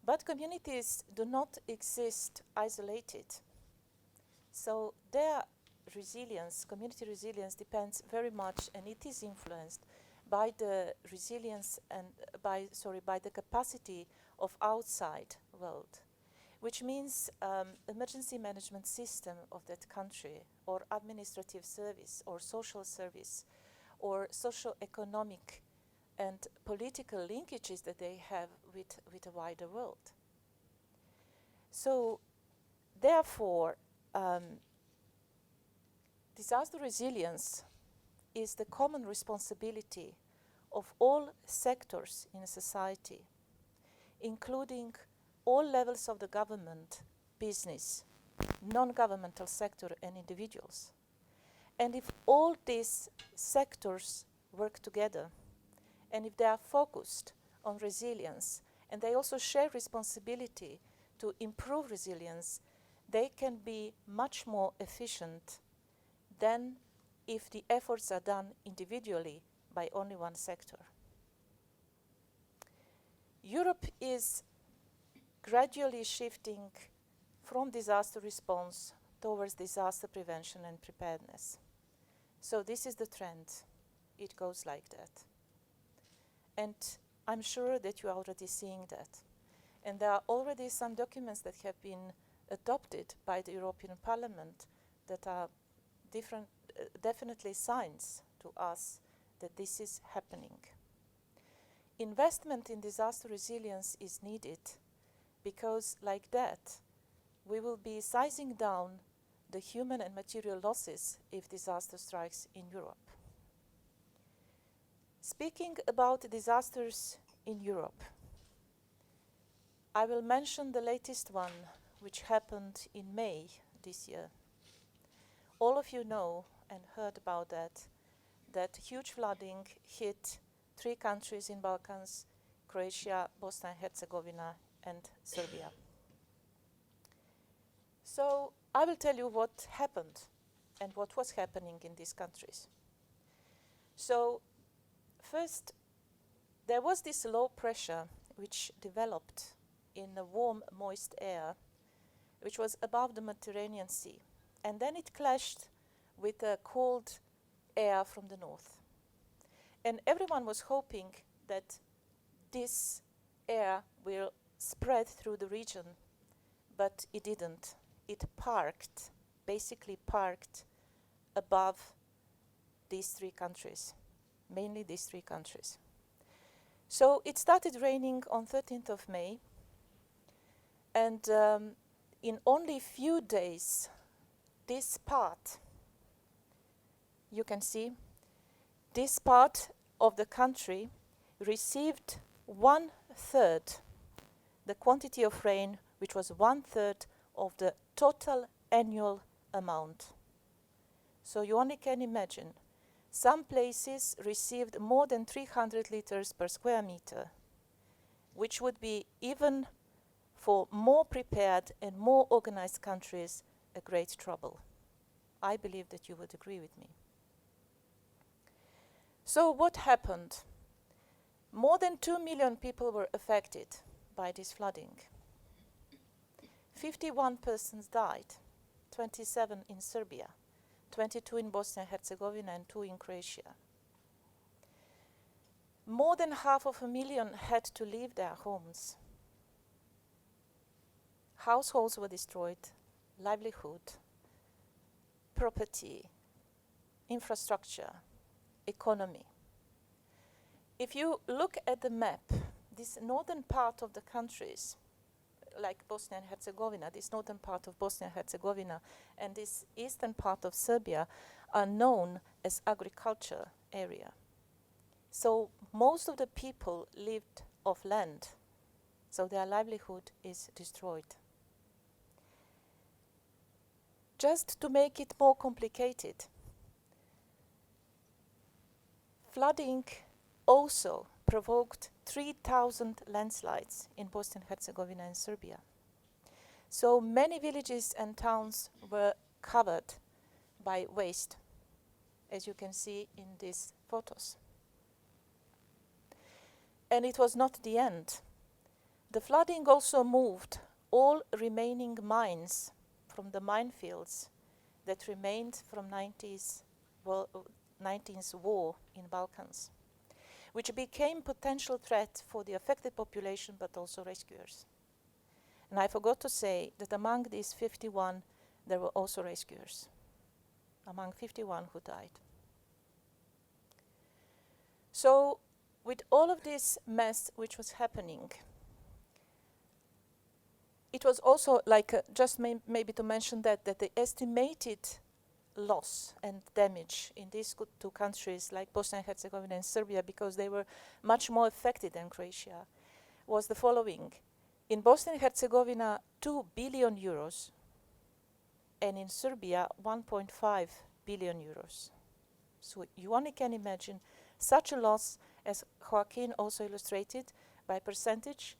But communities do not exist isolated. So their resilience, community resilience, depends very much, and it is influenced by the resilience and by the capacity of outside world, which means emergency management system of that country, or administrative service, or social service, or socio-economic and political linkages that they have with the wider world. So, therefore, disaster resilience is the common responsibility of all sectors in a society, including all levels of the government, business, non-governmental sector, and individuals. And if all these sectors work together, and if they are focused on resilience, and they also share responsibility to improve resilience, they can be much more efficient than if the efforts are done individually by only one sector. Europe is gradually shifting from disaster response towards disaster prevention and preparedness. So this is the trend. It goes like that. And I'm sure that you are already seeing that. And there are already some documents that have been adopted by the European Parliament that are definitely signs to us that this is happening. Investment in disaster resilience is needed because, like that, we will be sizing down the human and material losses if disaster strikes in Europe. Speaking about disasters in Europe, I will mention the latest one, which happened in May this year. All of you know and heard about that huge flooding hit 3 countries in Balkans, Croatia, Bosnia and Herzegovina, and Serbia. So I will tell you what happened and what was happening in these countries. So first, there was this low pressure which developed in a warm, moist air, which was above the Mediterranean Sea. And then it clashed with a cold air from the north. And everyone was hoping that this air will spread through the region, but it didn't. It basically parked above these 3 countries, mainly these 3 countries. So it started raining on 13th of May, and in only few days, this part, you can see, this part of the country received 1/3 the quantity of rain, which was 1/3 of the total annual amount. So you only can imagine. Some places received more than 300 liters per square meter, which would be, even for more prepared and more organized countries, a great trouble. I believe that you would agree with me. So what happened? More than 2 million people were affected by this flooding. 51 persons died. 27 in Serbia, 22 in Bosnia and Herzegovina, and 2 in Croatia. More than 500,000 had to leave their homes. Households were destroyed, livelihood, property, infrastructure, economy. If you look at the map, this northern part of the countries, like Bosnia and Herzegovina, this northern part of Bosnia and Herzegovina, and this eastern part of Serbia are known as agriculture area. So most of the people lived off land, so their livelihood is destroyed. Just to make it more complicated, flooding also provoked 3,000 landslides in Bosnia and Herzegovina and Serbia. So many villages and towns were covered by waste, as you can see in these photos. And it was not the end. The flooding also moved all remaining mines from the minefields that remained from 19th war in Balkans, which became potential threat for the affected population but also rescuers. And I forgot to say that among these 51, there were also rescuers, among 51 who died. So, with all of this mess which was happening, it was also like, just maybe to mention that the estimated loss and damage in these two countries, like Bosnia and Herzegovina and Serbia, because they were much more affected than Croatia, was the following. In Bosnia and Herzegovina, 2 billion euros, and in Serbia, 1.5 billion euros. So you only can imagine such a loss, as Joaquin also illustrated, by percentage,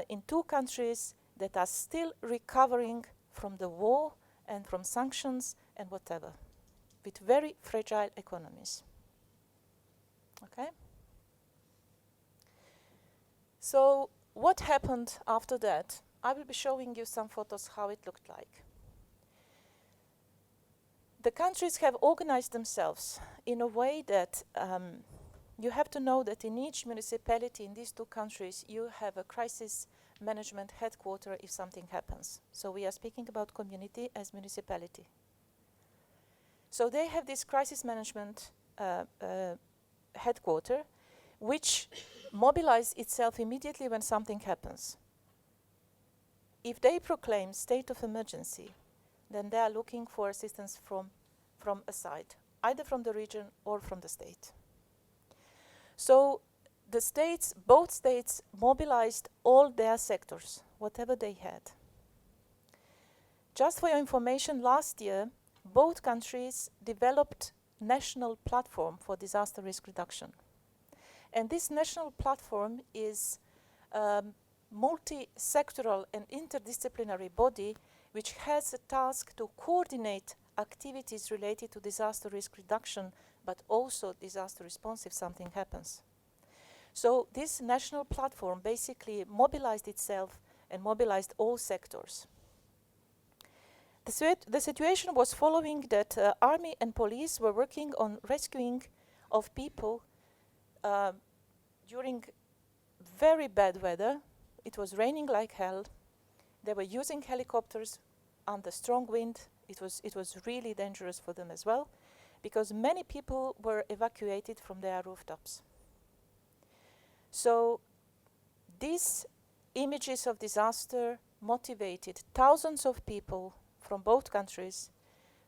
in two countries that are still recovering from the war and from sanctions and whatever, with very fragile economies. Okay? So what happened after that? I will be showing you some photos how it looked like. The countries have organized themselves in a way that you have to know that in each municipality in these two countries you have a crisis management headquarter if something happens. So we are speaking about community as municipality. So they have this crisis management headquarter which mobilizes itself immediately when something happens. If they proclaim state of emergency, then they are looking for assistance from a side, either from the region or from the state. So the states, both states, mobilized all their sectors, whatever they had. Just for your information, last year, both countries developed national platform for disaster risk reduction. And this national platform is a multi-sectoral and interdisciplinary body which has a task to coordinate activities related to disaster risk reduction, but also disaster response if something happens. So this national platform basically mobilized itself and mobilized all sectors. The situation was following that army and police were working on rescuing of people during very bad weather. It was raining like hell. They were using helicopters under strong wind. It was really dangerous for them as well, because many people were evacuated from their rooftops. So these images of disaster motivated thousands of people from both countries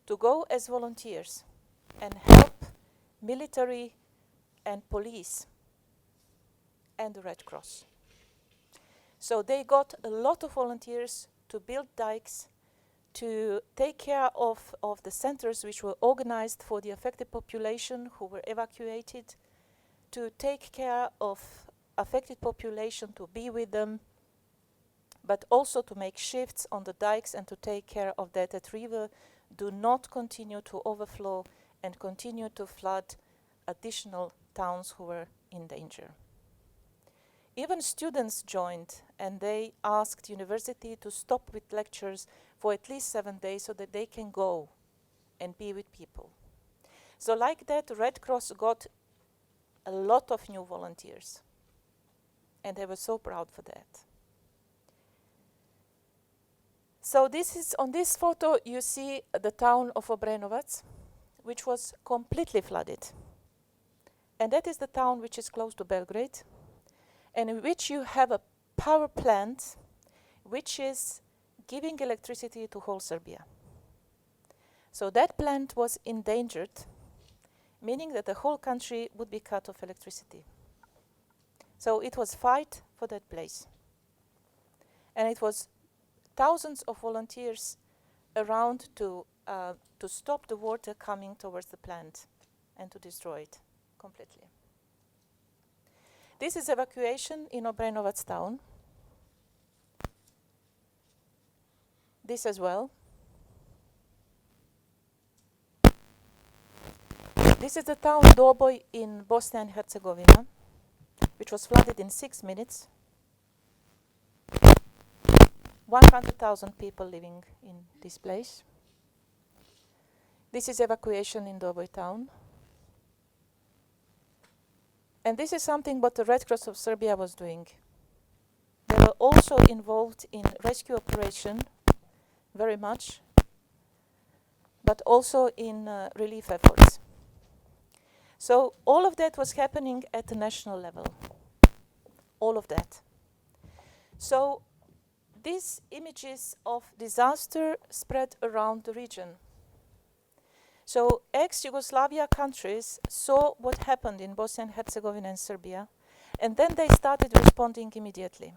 to go as volunteers and help military and police and the Red Cross. So they got a lot of volunteers to build dikes, to take care of the centers which were organized for the affected population who were evacuated, to take care of affected population, to be with them, but also to make shifts on the dikes and to take care of that river do not continue to overflow and continue to flood additional towns who were in danger. Even students joined, and they asked university to stop with lectures for at least 7 days so that they can go and be with people. So like that, Red Cross got a lot of new volunteers. And they were so proud for that. So this is, on this photo, you see the town of Obrenovac, which was completely flooded. And that is the town which is close to Belgrade, and in which you have a power plant which is giving electricity to whole Serbia. So that plant was endangered, meaning that the whole country would be cut off electricity. So it was fight for that place. And it was thousands of volunteers around to stop the water coming towards the plant and to destroy it completely. This is evacuation in Obrenovac town. This as well. This is the town Doboj in Bosnia and Herzegovina, which was flooded in 6 minutes. 100,000 people living in this place. This is evacuation in Doboj town. And this is something what the Red Cross of Serbia was doing. They were also involved in rescue operation, very much, but also in relief efforts. So all of that was happening at the national level. All of that. So these images of disaster spread around the region. So ex-Yugoslavia countries saw what happened in Bosnia and Herzegovina and Serbia, and then they started responding immediately.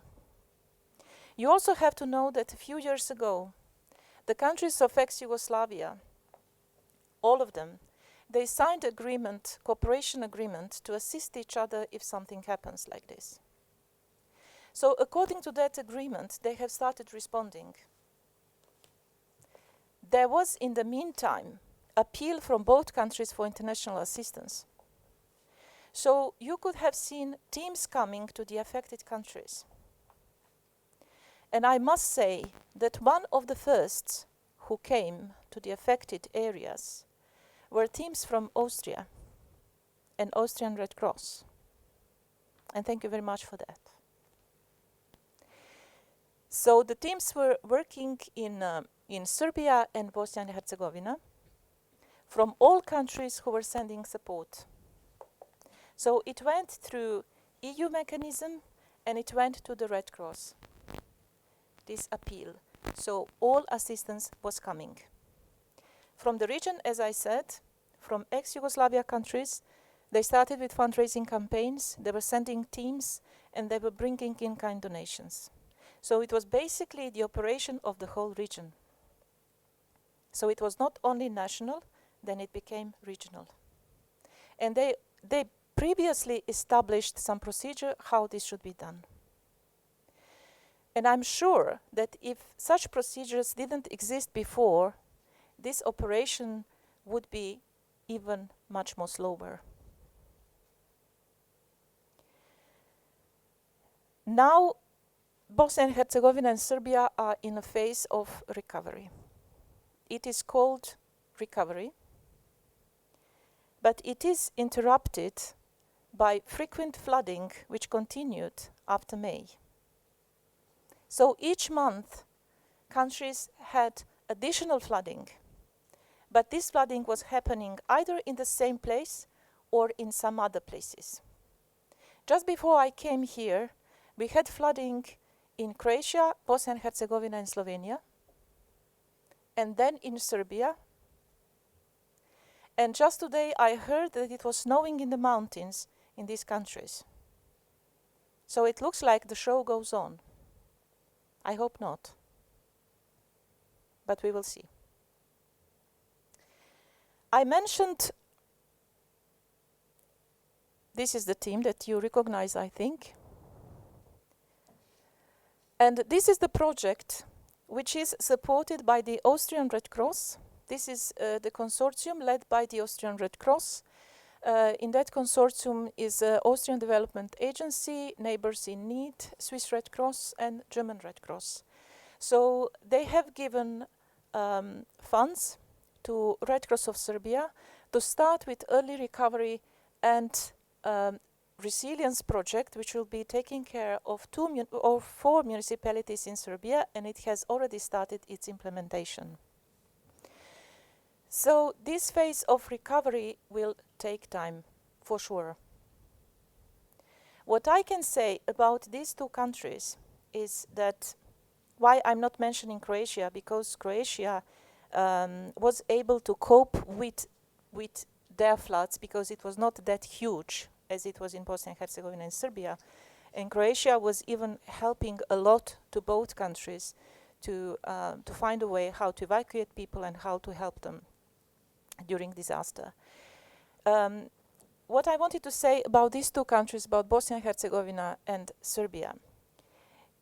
You also have to know that a few years ago, the countries of ex-Yugoslavia, all of them, they signed agreement, cooperation agreement, to assist each other if something happens like this. So according to that agreement, they have started responding. There was, in the meantime, appeal from both countries for international assistance. So you could have seen teams coming to the affected countries. And I must say that one of the first who came to the affected areas were teams from Austria and Austrian Red Cross. And thank you very much for that. So the teams were working in Serbia and Bosnia and Herzegovina from all countries who were sending support. So it went through EU mechanism and it went to the Red Cross, this appeal. So all assistance was coming. From the region, as I said, from ex-Yugoslavia countries, they started with fundraising campaigns, they were sending teams, and they were bringing in-kind donations. So it was basically the operation of the whole region. So it was not only national, then it became regional. And they previously established some procedure how this should be done. And I'm sure that if such procedures didn't exist before, this operation would be even much more slower. Now, Bosnia and Herzegovina and Serbia are in a phase of recovery. It is called recovery, but it is interrupted by frequent flooding which continued after May. So each month, countries had additional flooding, but this flooding was happening either in the same place or in some other places. Just before I came here, we had flooding in Croatia, Bosnia and Herzegovina and Slovenia, and then in Serbia. And just today I heard that it was snowing in the mountains in these countries. So it looks like the show goes on. I hope not. But we will see. I mentioned, this is the team that you recognize, I think. And this is the project which is supported by the Austrian Red Cross. This is the consortium led by the Austrian Red Cross. In that consortium is Austrian Development Agency, Neighbors in Need, Swiss Red Cross, and German Red Cross. So they have given funds to Red Cross of Serbia to start with early recovery and resilience project, which will be taking care of 4 municipalities in Serbia, and it has already started its implementation. So this phase of recovery will take time, for sure. What I can say about these two countries is that why I'm not mentioning Croatia, because Croatia was able to cope with their floods because it was not that huge as it was in Bosnia and Herzegovina and Serbia. And Croatia was even helping a lot to both countries to find a way how to evacuate people and how to help them during disaster. What I wanted to say about these two countries, about Bosnia and Herzegovina and Serbia,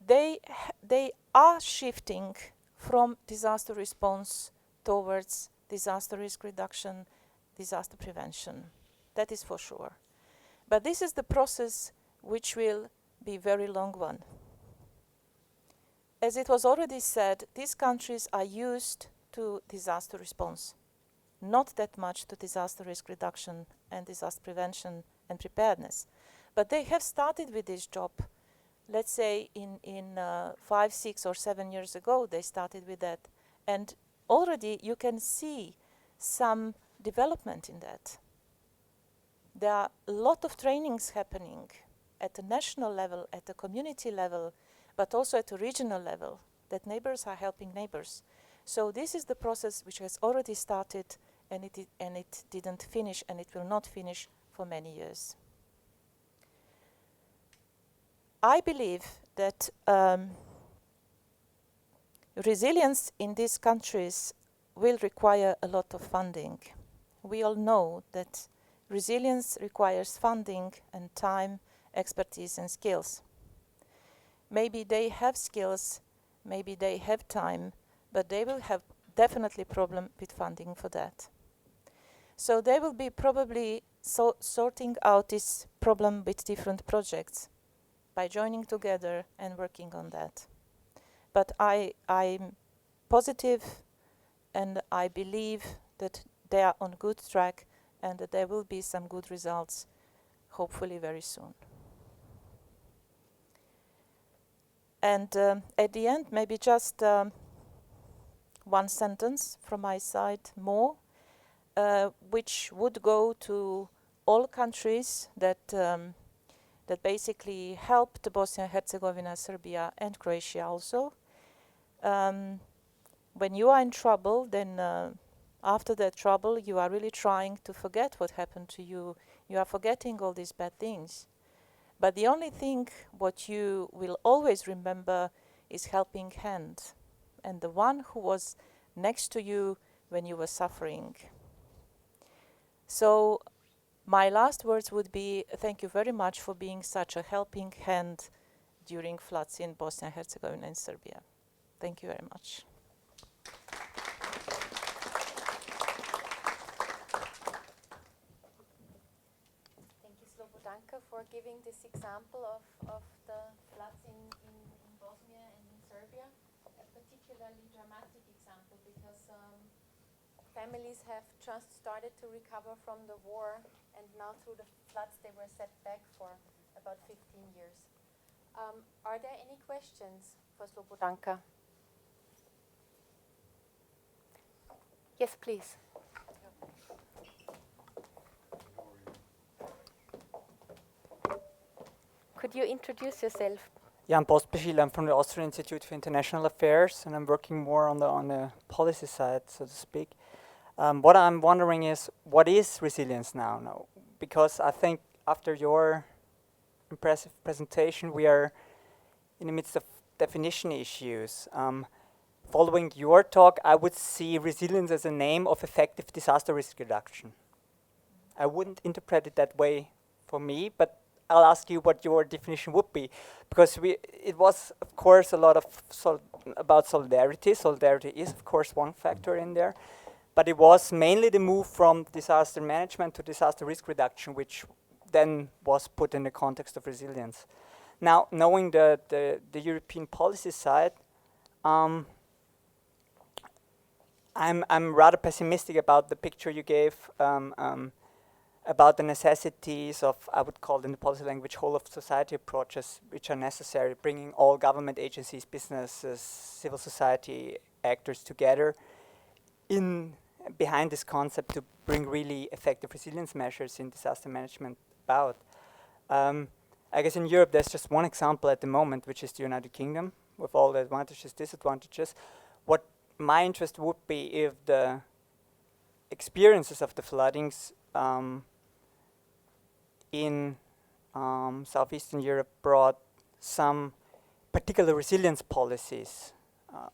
they are shifting from disaster response towards disaster risk reduction, disaster prevention. That is for sure. But this is the process which will be a very long one. As it was already said, these countries are used to disaster response, not that much to disaster risk reduction and disaster prevention and preparedness. But they have started with this job. Let's say in 5, 6 or 7 years ago, they started with that. And already you can see some development in that. There are a lot of trainings happening at the national level, at the community level, but also at the regional level, that neighbors are helping neighbors. So this is the process which has already started, and it didn't finish, and it will not finish for many years. I believe that resilience in these countries will require a lot of funding. We all know that resilience requires funding and time, expertise and skills. Maybe they have skills, maybe they have time, but they will have definitely problem with funding for that. So they will be probably sorting out this problem with different projects by joining together and working on that. But I'm positive, and I believe that they are on good track and that there will be some good results, hopefully very soon. And at the end, maybe just one sentence from my side more, which would go to all countries that that basically helped Bosnia and Herzegovina, Serbia and Croatia also. When you are in trouble, then after that trouble, you are really trying to forget what happened to you. You are forgetting all these bad things. But the only thing what you will always remember is helping hand, and the one who was next to you when you were suffering. So my last words would be thank you very much for being such a helping hand during floods in Bosnia and Herzegovina and Serbia. Thank you very much. Thank you, Slobodanka, for giving this example of the floods in Bosnia and in Serbia. A particularly dramatic example because families have just started to recover from the war, and now through the floods they were set back for about 15 years. Are there any questions for Slobodanka? Yes, please. Could you introduce yourself? Jan Postbeschil, I'm from the Austrian Institute for International Affairs, and I'm working more on the policy side, so to speak. What I'm wondering is, what is resilience now? Because I think after your impressive presentation, we are in the midst of definition issues. Following your talk, I would see resilience as a name of effective disaster risk reduction. I wouldn't interpret it that way for me, but I'll ask you what your definition would be, because it was, of course, a lot of about solidarity. Solidarity is, of course, one factor in there, but it was mainly the move from disaster management to disaster risk reduction, which then was put in the context of resilience. Now, knowing the European policy side, I'm rather pessimistic about the picture you gave about the necessities of, I would call in the policy language, whole of society approaches, which are necessary, bringing all government agencies, businesses, civil society actors together in behind this concept to bring really effective resilience measures in disaster management about. I guess in Europe there's just one example at the moment, which is the United Kingdom, with all the advantages, disadvantages. What my interest would be if the experiences of the floodings in southeastern Europe brought some particular resilience policies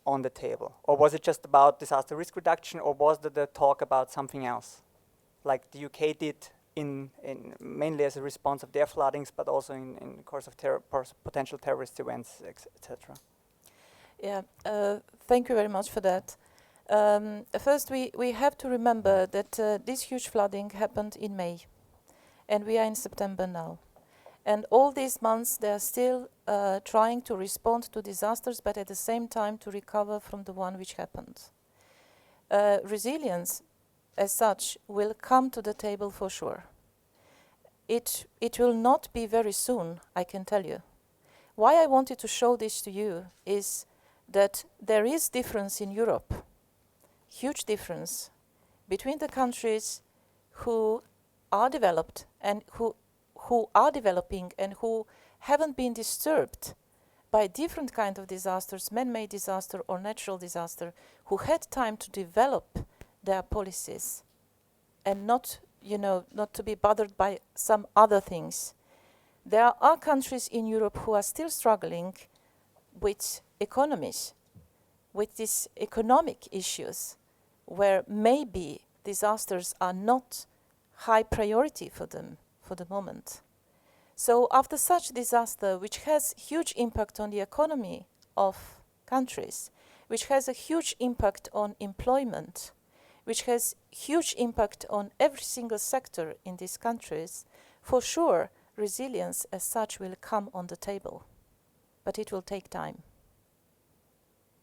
on the table, or was it just about disaster risk reduction, or was there the talk about something else, like the UK did in mainly as a response of their floodings, but also in the course of potential terrorist events, etc. Yeah, thank you very much for that. First, we have to remember that this huge flooding happened in May, and we are in September now. And all these months, they are still trying to respond to disasters, but at the same time to recover from the one which happened. Resilience, as such, will come to the table for sure. It will not be very soon, I can tell you. Why I wanted to show this to you is that there is difference in Europe, huge difference, between the countries who are developed and who are developing and who haven't been disturbed by different kind of disasters, man-made disaster or natural disaster, who had time to develop their policies and not to be bothered by some other things. There are countries in Europe who are still struggling with economies, with these economic issues, where maybe disasters are not high priority for them for the moment. So after such disaster, which has huge impact on the economy of countries, which has a huge impact on employment, which has huge impact on every single sector in these countries, for sure, resilience as such will come on the table. But it will take time.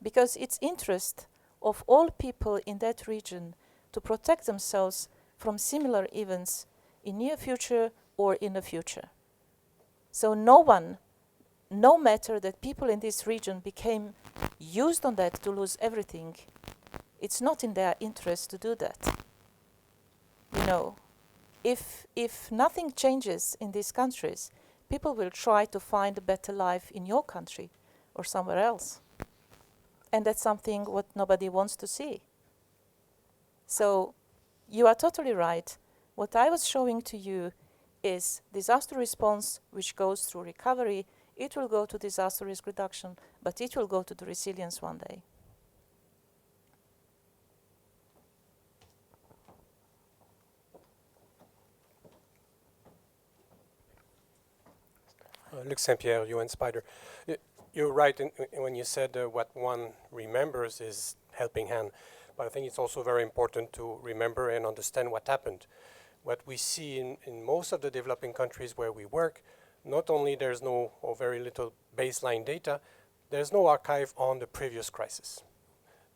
Because it's interest of all people in that region to protect themselves from similar events in near future or in the future. So no matter that people in this region became used on that to lose everything, it's not in their interest to do that. If nothing changes in these countries, people will try to find a better life in your country or somewhere else. And that's something what nobody wants to see. So you are totally right. What I was showing to you is disaster response, which goes through recovery. It will go to disaster risk reduction, but it will go to the resilience one day. Luc Saint-Pierre, UN Spider. You're right when you said what one remembers is helping hand, but I think it's also very important to remember and understand what happened. What we see in most of the developing countries where we work, not only there's no or very little baseline data, there's no archive on the previous crisis.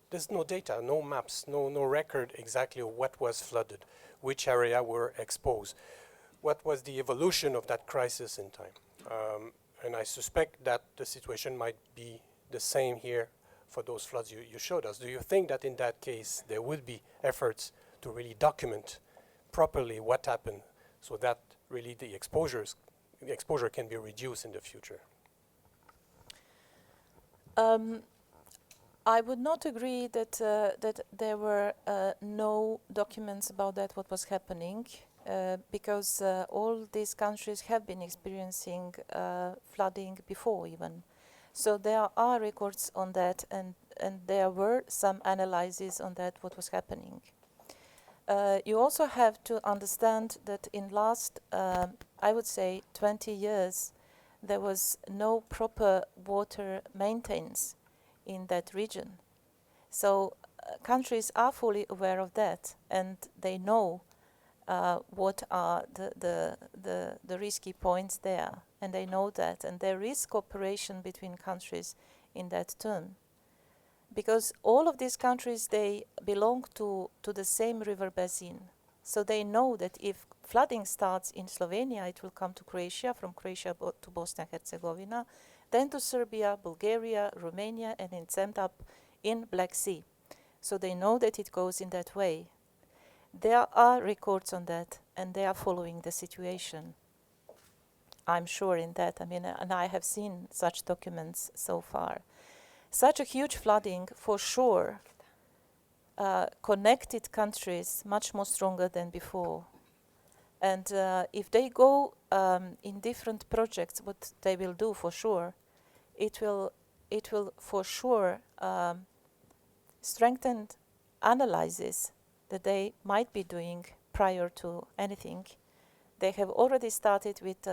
There's no data, no maps, no record exactly of what was flooded, which area were exposed, what was the evolution of that crisis in time. And I suspect that the situation might be the same here for those floods you showed us. Do you think that in that case there would be efforts to really document properly what happened so that really the exposure can be reduced in the future? I would not agree that that there were no documents about that what was happening. Because all these countries have been experiencing flooding before even. So there are records on that and there were some analyses on that what was happening. You also have to understand that in last, I would say 20 years, there was no proper water maintenance in that region. So countries are fully aware of that and they know what are the risky points there, and they know that, and there is cooperation between countries in that term. because all of these countries, they belong to the same river basin. So they know that if flooding starts in Slovenia, it will come to Croatia, from Croatia to Bosnia and Herzegovina, then to Serbia, Bulgaria, Romania, and it ends up in Black Sea. So they know that it goes in that way. There are records on that, and they are following the situation. I'm sure in that. I mean, and I have seen such documents so far. Such a huge flooding, for sure, connected countries much more stronger than before. And if they go in different projects, what they will do for sure, it will for sure strengthen analyses that they might be doing prior to anything. They have already started with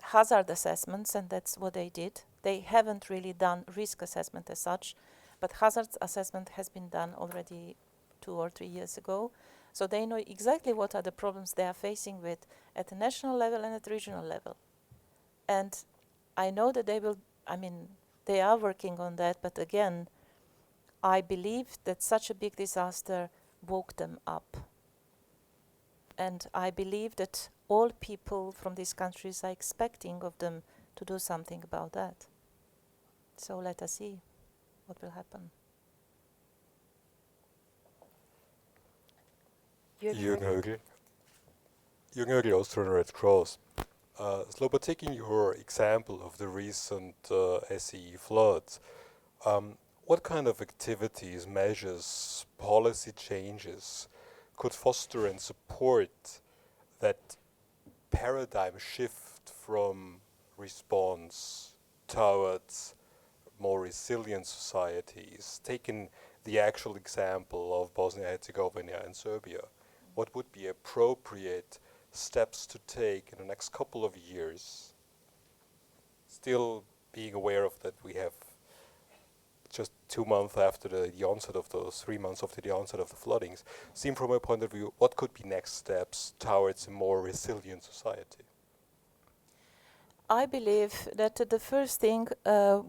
hazard assessments, and that's what they did. They haven't really done risk assessment as such, but hazard assessment has been done already 2 or 3 years ago. So they know exactly what are the problems they are facing with at the national level and at the regional level. And I know that they will, I mean, they are working on that, but again, I believe that such a big disaster woke them up. And I believe that all people from these countries are expecting of them to do something about that. So let us see what will happen. Jürgen Högel, Austrian Red Cross. Slobo, taking your example of the recent SEE floods, what kind of activities, measures, policy changes could foster and support that paradigm shift from response towards more resilient societies? Taking the actual example of Bosnia-Herzegovina and Serbia, what would be appropriate steps to take in the next couple of years, still being aware of that we have just 2 months after the onset of those 3 months after the onset of the floodings, seen from my point of view, what could be next steps towards a more resilient society? I believe that the first thing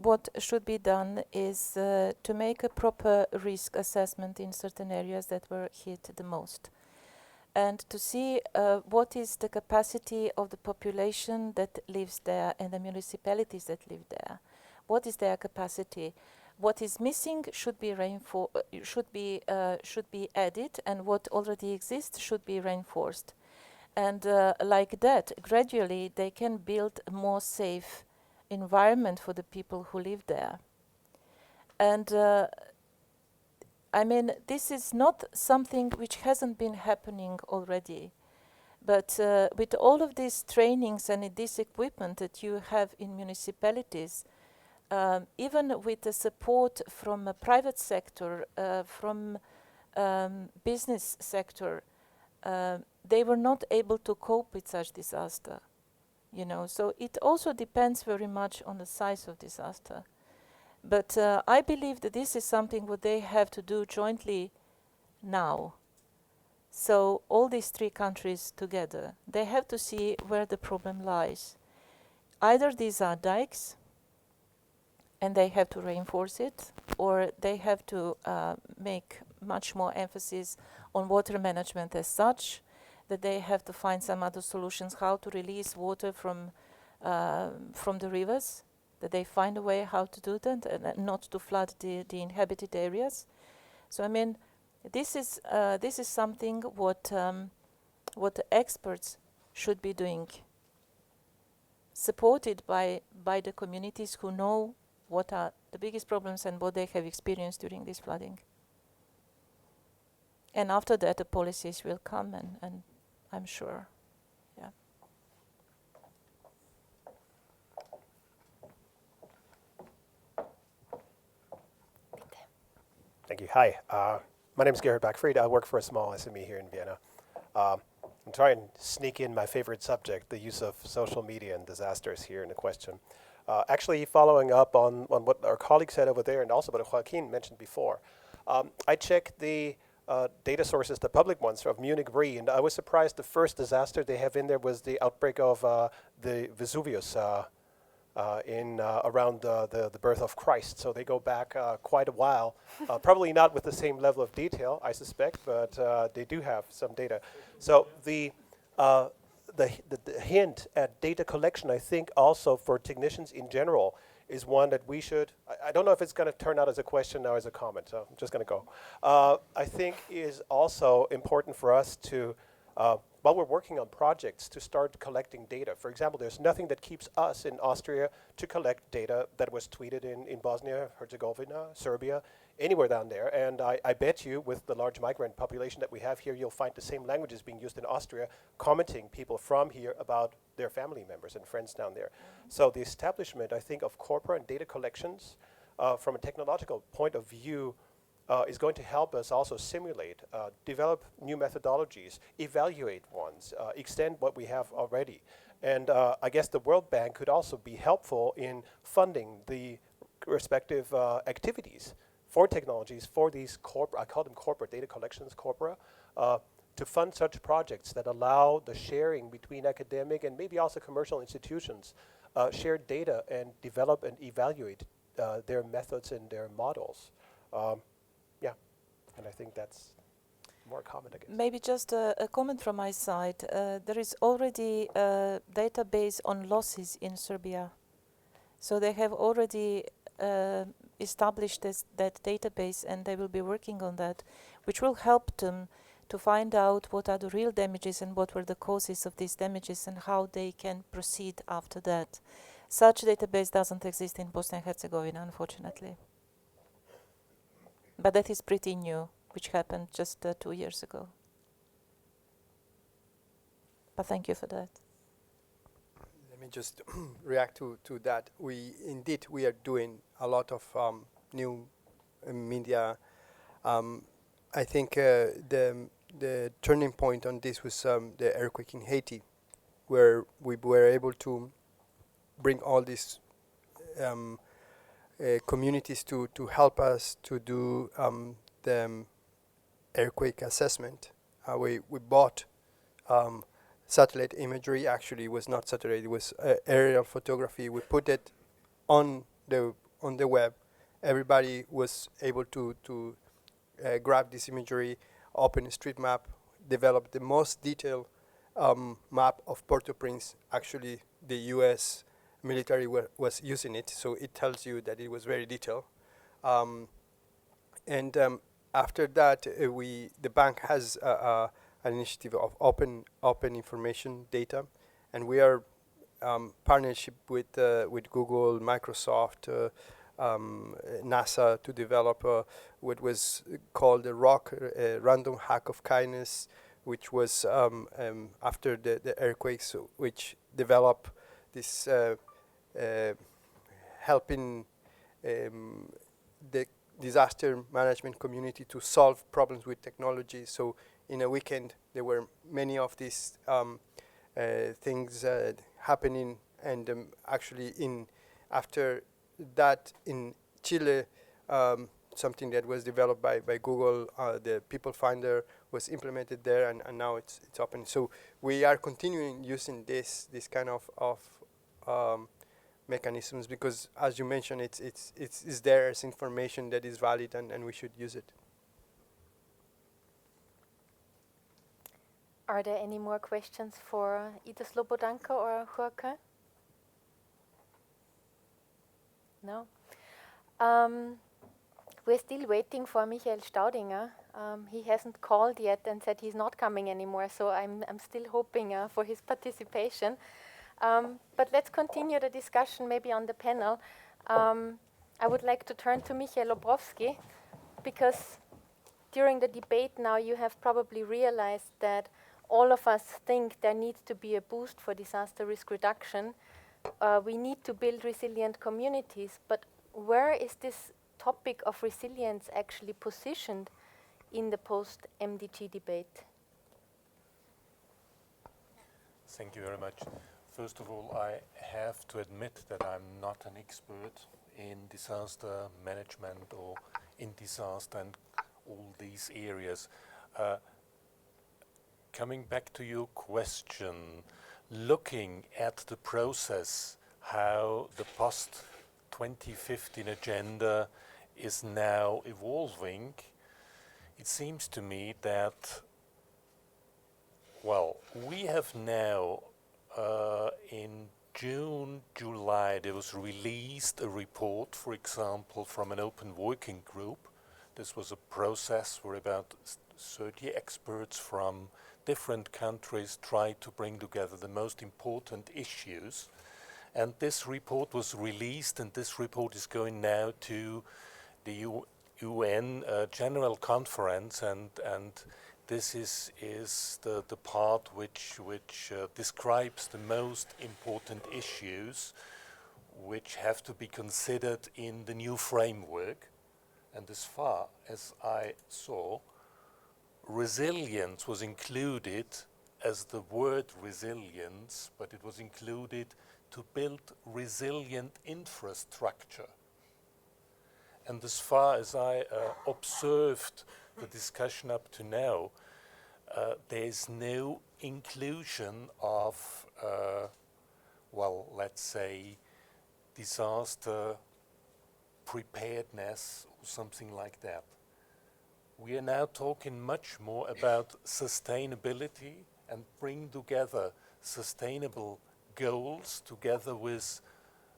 what should be done is to make a proper risk assessment in certain areas that were hit the most, and to see what is the capacity of the population that lives there and the municipalities that live there. What is their capacity? What is missing should be added, and what already exists should be reinforced. And like that, gradually they can build a more safe environment for the people who live there. And I mean, this is not something which hasn't been happening already. But with all of these trainings and this equipment that you have in municipalities, even with the support from a private sector, from business sector, they were not able to cope with such disaster, you know. So it also depends very much on the size of disaster. But I believe that this is something what they have to do jointly now. So all these 3 countries together, they have to see where the problem lies. Either these are dikes, and they have to reinforce it, or they have to make much more emphasis on water management as such, that they have to find some other solutions how to release water from the rivers, that they find a way how to do that and not to flood the inhabited areas. So I mean, this is something what the experts should be doing, supported by the communities who know what are the biggest problems and what they have experienced during this flooding. And after that, the policies will come, and I'm sure, yeah. Thank you. Hi, my name is Gerhard Backfried. I work for a small SME here in Vienna. I'm trying to sneak in my favorite subject, the use of social media and disasters here in the question. Actually, following up on what our colleague said over there and also what Joaquin mentioned before, I checked the data sources, the public ones of Munich Re, and I was surprised the first disaster they have in there was the outbreak of the Vesuvius in around the birth of Christ. So they go back quite a while. Probably not with the same level of detail, I suspect, but they do have some data. So the hint at data collection, I think, also for technicians in general, is one that we should. I don't know if it's going to turn out as a question or as a comment, so I'm just going to go. I think is also important for us to, while we're working on projects, to start collecting data. For example, there's nothing that keeps us in Austria to collect data that was tweeted in Bosnia, Herzegovina, Serbia, anywhere down there. And I bet you, with the large migrant population that we have here, you'll find the same languages being used in Austria, commenting people from here about their family members and friends down there. So the establishment, I think, of corporate and data collections from a technological point of view is going to help us also simulate, develop new methodologies, evaluate ones, extend what we have already. And I guess the World Bank could also be helpful in funding the respective activities for technologies, for these I call them corporate data collections, corpora, to fund such projects that allow the sharing between academic and maybe also commercial institutions, share data and develop and evaluate their methods and their models. Yeah, and I think that's more common, I guess. Maybe just a comment from my side. There is already a database on losses in Serbia. So they have already established that database, and they will be working on that, which will help them to find out what are the real damages and what were the causes of these damages and how they can proceed after that. Such database doesn't exist in Bosnia and Herzegovina, unfortunately. But that is pretty new, which happened just 2 years ago. But thank you for that. Let me just react to that. We are doing a lot of new media. I think the turning point on this was the earthquake in Haiti, where we were able to bring all these communities to help us to do the earthquake assessment. We bought satellite imagery. Actually, it was not satellite; it was aerial photography. We put it on the web. Everybody was able to grab this imagery, open OpenStreetMap, develop the most detailed map of Port-au-Prince. Actually, the U.S. military was using it, so it tells you that it was very detailed. After that, the bank has an initiative of open information data, and we are partnership with Google, Microsoft, NASA to develop what was called a ROC, a random hack of kindness, which was after the earthquakes, which developed this helping the disaster management community to solve problems with technology. So in a weekend, there were many of these things happening, and actually after that in Chile, something that was developed by Google, the People Finder was implemented there, and now it's open. So we are continuing using this kind of mechanisms because, as you mentioned, it's there as information that is valid, and we should use it. Are there any more questions for either Slobodanka or Jorge? No? We're still waiting for Michael Staudinger. He hasn't called yet and said he's not coming anymore, so I'm still hoping for his participation. But let's continue the discussion maybe on the panel. I would like to turn to Michael Obrowski, because during the debate now you have probably realized that all of us think there needs to be a boost for disaster risk reduction. We need to build resilient communities, but where is this topic of resilience actually positioned in the post-MDG debate? Thank you very much. First of all, I have to admit that I'm not an expert in disaster management or in disaster and all these areas. Coming back to your question, looking at the process how the post-2015 agenda is now evolving, it seems to me that, well, we have now in June, July, there was released a report, for example, from an open working group. This was a process where about 30 experts from different countries tried to bring together the most important issues. And this report was released, and this report is going now to the UN General Conference, and this is the part which describes the most important issues which have to be considered in the new framework. And as far as I saw, resilience was included as the word resilience, but it was included to build resilient infrastructure. And as far as I observed the discussion up to now, there is no inclusion of, well, let's say, disaster preparedness or something like that. We are now talking much more about sustainability and bring together sustainable goals together with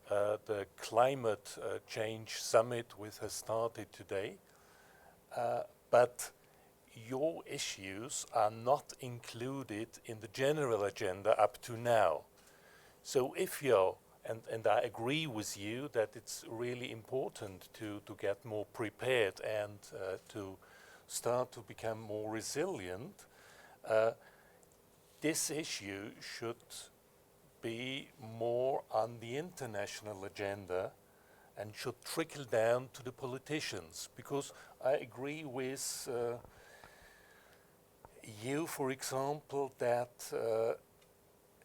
the climate change summit which has started today. But your issues are not included in the general agenda up to now. So if you're, and I agree with you that it's really important to get more prepared and to start to become more resilient, this issue should be more on the international agenda and should trickle down to the politicians, because I agree with you, for example, that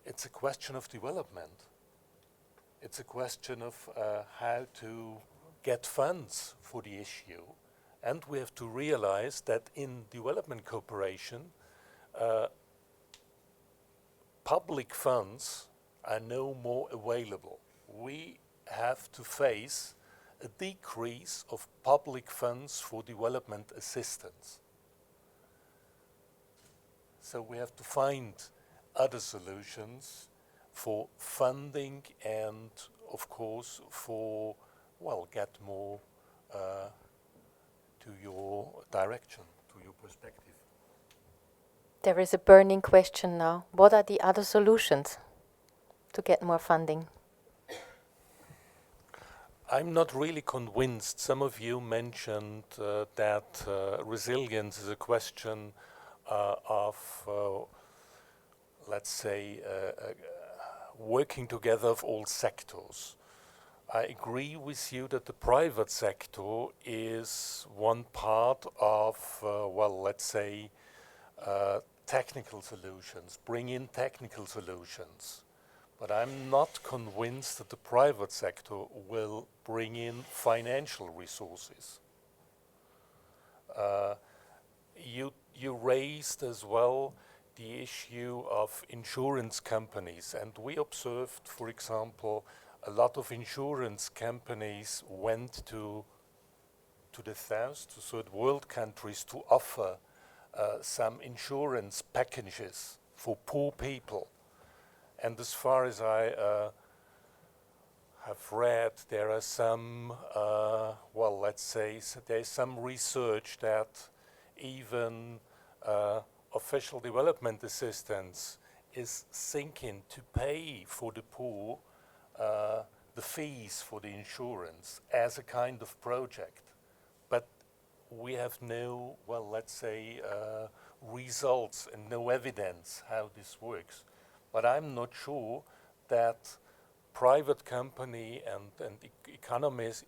it's a question of development. It's a question of how to get funds for the issue. And we have to realize that in development cooperation, public funds are no more available. We have to face a decrease of public funds for development assistance. So we have to find other solutions for funding and, of course, for, well, get more to your direction, to your perspective. There is a burning question now. What are the other solutions to get more funding? I'm not really convinced. Some of you mentioned that resilience is a question of, let's say, working together of all sectors. I agree with you that the private sector is one part of, well, let's say, technical solutions, bring in technical solutions. But I'm not convinced that the private sector will bring in financial resources. You raised as well the issue of insurance companies, and we observed, for example, a lot of insurance companies went to the south, to third world countries, to offer some insurance packages for poor people. And as far as I have read, there are some, well, let's say, there's some research that even official development assistance is thinking to pay for the poor the fees for the insurance as a kind of project. But we have no, well, let's say, results and no evidence how this works. But I'm not sure that private company and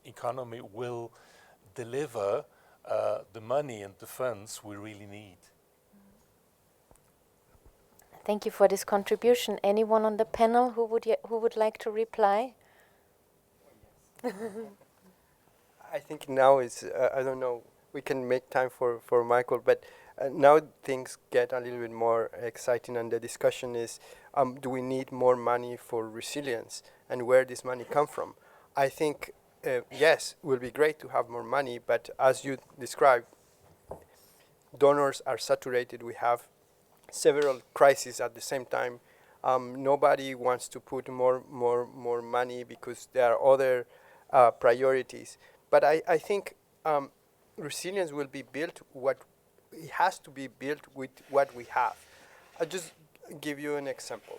economy will deliver the money and the funds we really need. Thank you for this contribution. Anyone on the panel who would like to reply? I think now is, I don't know, we can make time for Michael, but now things get a little bit more exciting, and the discussion is, do we need more money for resilience? and where this money come from. I think, yes, it will be great to have more money, but as you described, donors are saturated. We have several crises at the same time. Nobody wants to put more money because there are other priorities. But I think resilience will be built. It has to be built with what we have. I'll just give you an example.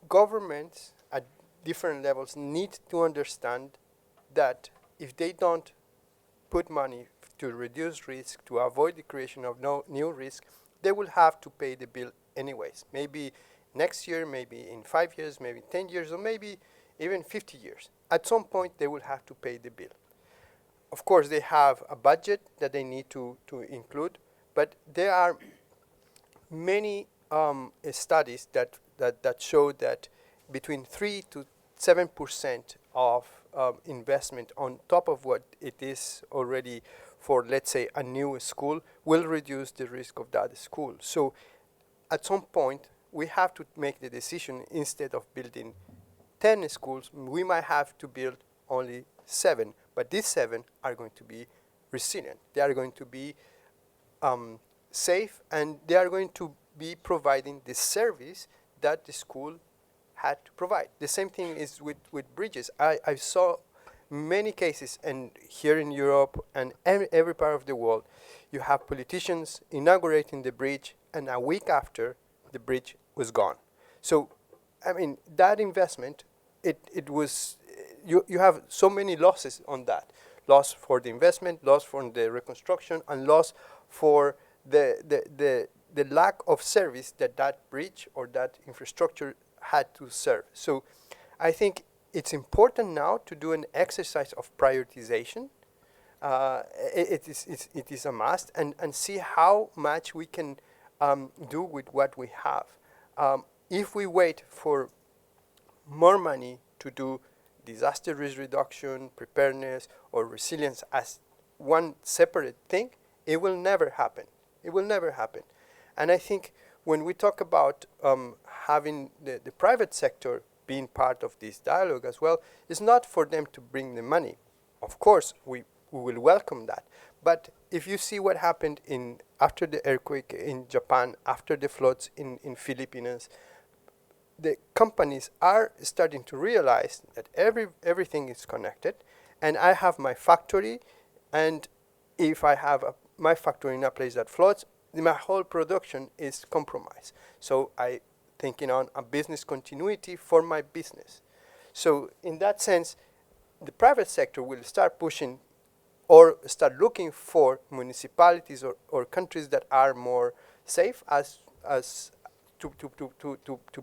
Governments at different levels need to understand that if they don't put money to reduce risk, to avoid the creation of new risk, they will have to pay the bill anyways. Maybe next year, maybe in 5 years, maybe 10 years, or maybe even 50 years. At some point, they will have to pay the bill. Of course, they have a budget that they need to include, but there are many studies that show that between 3 to 7% of investment on top of what it is already for, let's say, a new school will reduce the risk of that school. So at some point, we have to make the decision, instead of building 10 schools, we might have to build only 7, but these 7 are going to be resilient. They are going to be safe, and they are going to be providing the service that the school had to provide. The same thing is with bridges. I saw many cases, and here in Europe and every part of the world, you have politicians inaugurating the bridge, and a week after, the bridge was gone. So, I mean, that investment, it was, you have so many losses on that. Loss for the investment, loss for the reconstruction, and loss for the lack of service that bridge or that infrastructure had to serve. So I think it's important now to do an exercise of prioritization. It is a must, and see how much we can do with what we have. If we wait for more money to do disaster risk reduction, preparedness, or resilience as one separate thing, it will never happen. It will never happen. And I think when we talk about having the private sector being part of this dialogue as well, it's not for them to bring the money. Of course, we will welcome that. But if you see what happened after the earthquake in Japan, after the floods in Philippines, the companies are starting to realize that everything is connected, and I have my factory, and if I have my factory in a place that floods, my whole production is compromised. So I thinking on a business continuity for my business. So in that sense, the private sector will start pushing or start looking for municipalities or countries that are more safe as to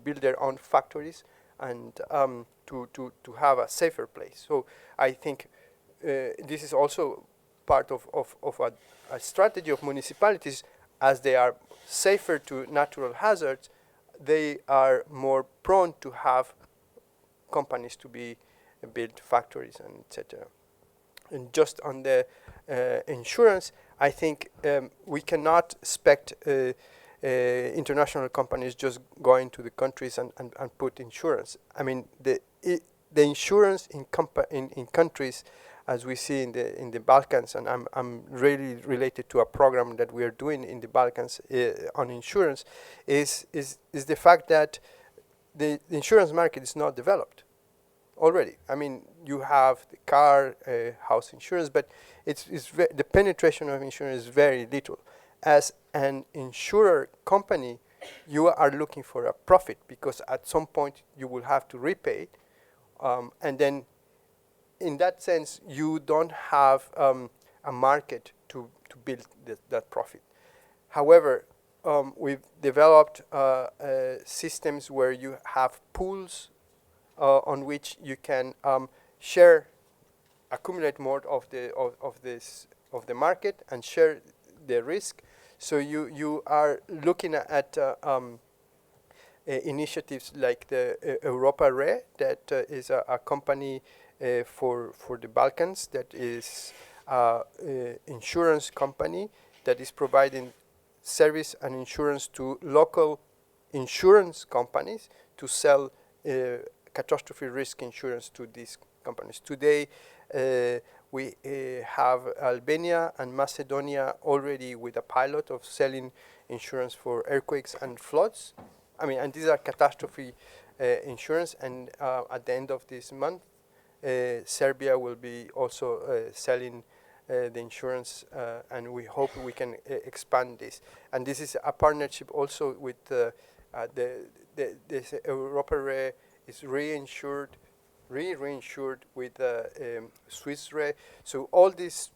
build their own factories and to have a safer place. So I think this is also part of a strategy of municipalities. As they are safer to natural hazards, they are more prone to have companies to build factories and etc. And just on the insurance, I think we cannot expect international companies just going to the countries and put insurance. I mean, the insurance in countries, as we see in the Balkans, and I'm really related to a program that we are doing in the Balkans on insurance, is the fact that the insurance market is not developed already. I mean, you have the car, house insurance, but the penetration of insurance is very little. As an insurer company, you are looking for a profit because at some point you will have to repay it, and then in that sense, you don't have a market to build that profit. However, we've developed systems where you have pools on which you can accumulate more of the market and share the risk. So you are looking at initiatives like the Europa Re, that is a company for the Balkans, that is insurance company that is providing service and insurance to local insurance companies to sell catastrophe risk insurance to these companies. Today, we have Albania and Macedonia already with a pilot of selling insurance for earthquakes and floods. I mean, and these are catastrophe insurance. And at the end of this month, Serbia will be also selling the insurance, and we hope we can expand this. And this is a partnership also with this Europa Re is reinsured with Swiss Re. So all these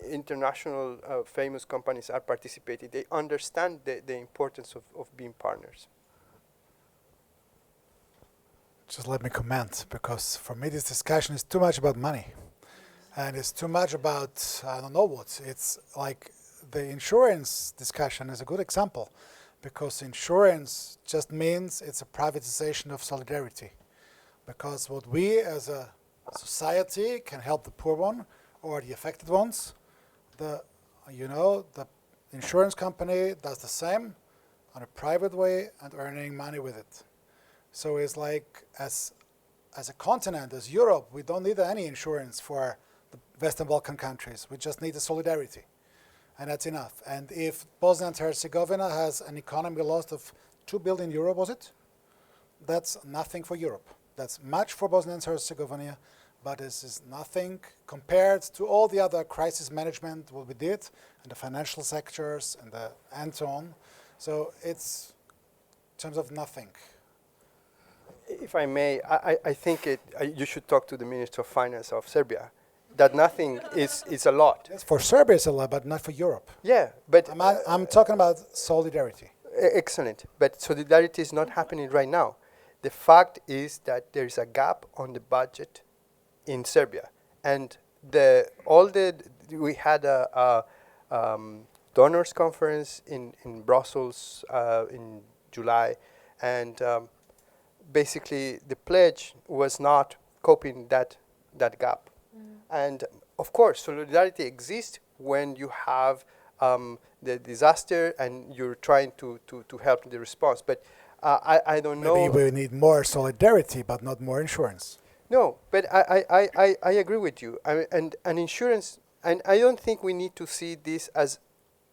international famous companies are participating. They understand the importance of being partners. Just let me comment, because for me this discussion is too much about money. And it's too much about, I don't know what. It's like the insurance discussion is a good example, because insurance just means it's a privatization of solidarity. Because what we as a society can help the poor one or the affected ones, the insurance company does the same on a private way and earning money with it. So it's like as a continent, as Europe, we don't need any insurance for the Western Balkan countries. We just need the solidarity. And that's enough. And if Bosnia and Herzegovina has an economy loss of 2 billion euro, was it? That's nothing for Europe. That's much for Bosnia and Herzegovina, but this is nothing compared to all the other crisis management what we did in the financial sectors and so on. So it's in terms of nothing. If I may, I think you should talk to the Minister of Finance of Serbia. That nothing is a lot. Yes, for Serbia it's a lot, but not for Europe. Yeah, but I'm talking about solidarity. Excellent, but solidarity is not happening right now. The fact is that there is a gap on the budget in Serbia, and we had a donors conference in Brussels in July, and basically the pledge was not coping that gap. And of course, solidarity exists when you have the disaster and you're trying to help the response. But I don't know. Maybe we need more solidarity, but not more insurance. No, but I agree with you. And insurance, and I don't think we need to see this as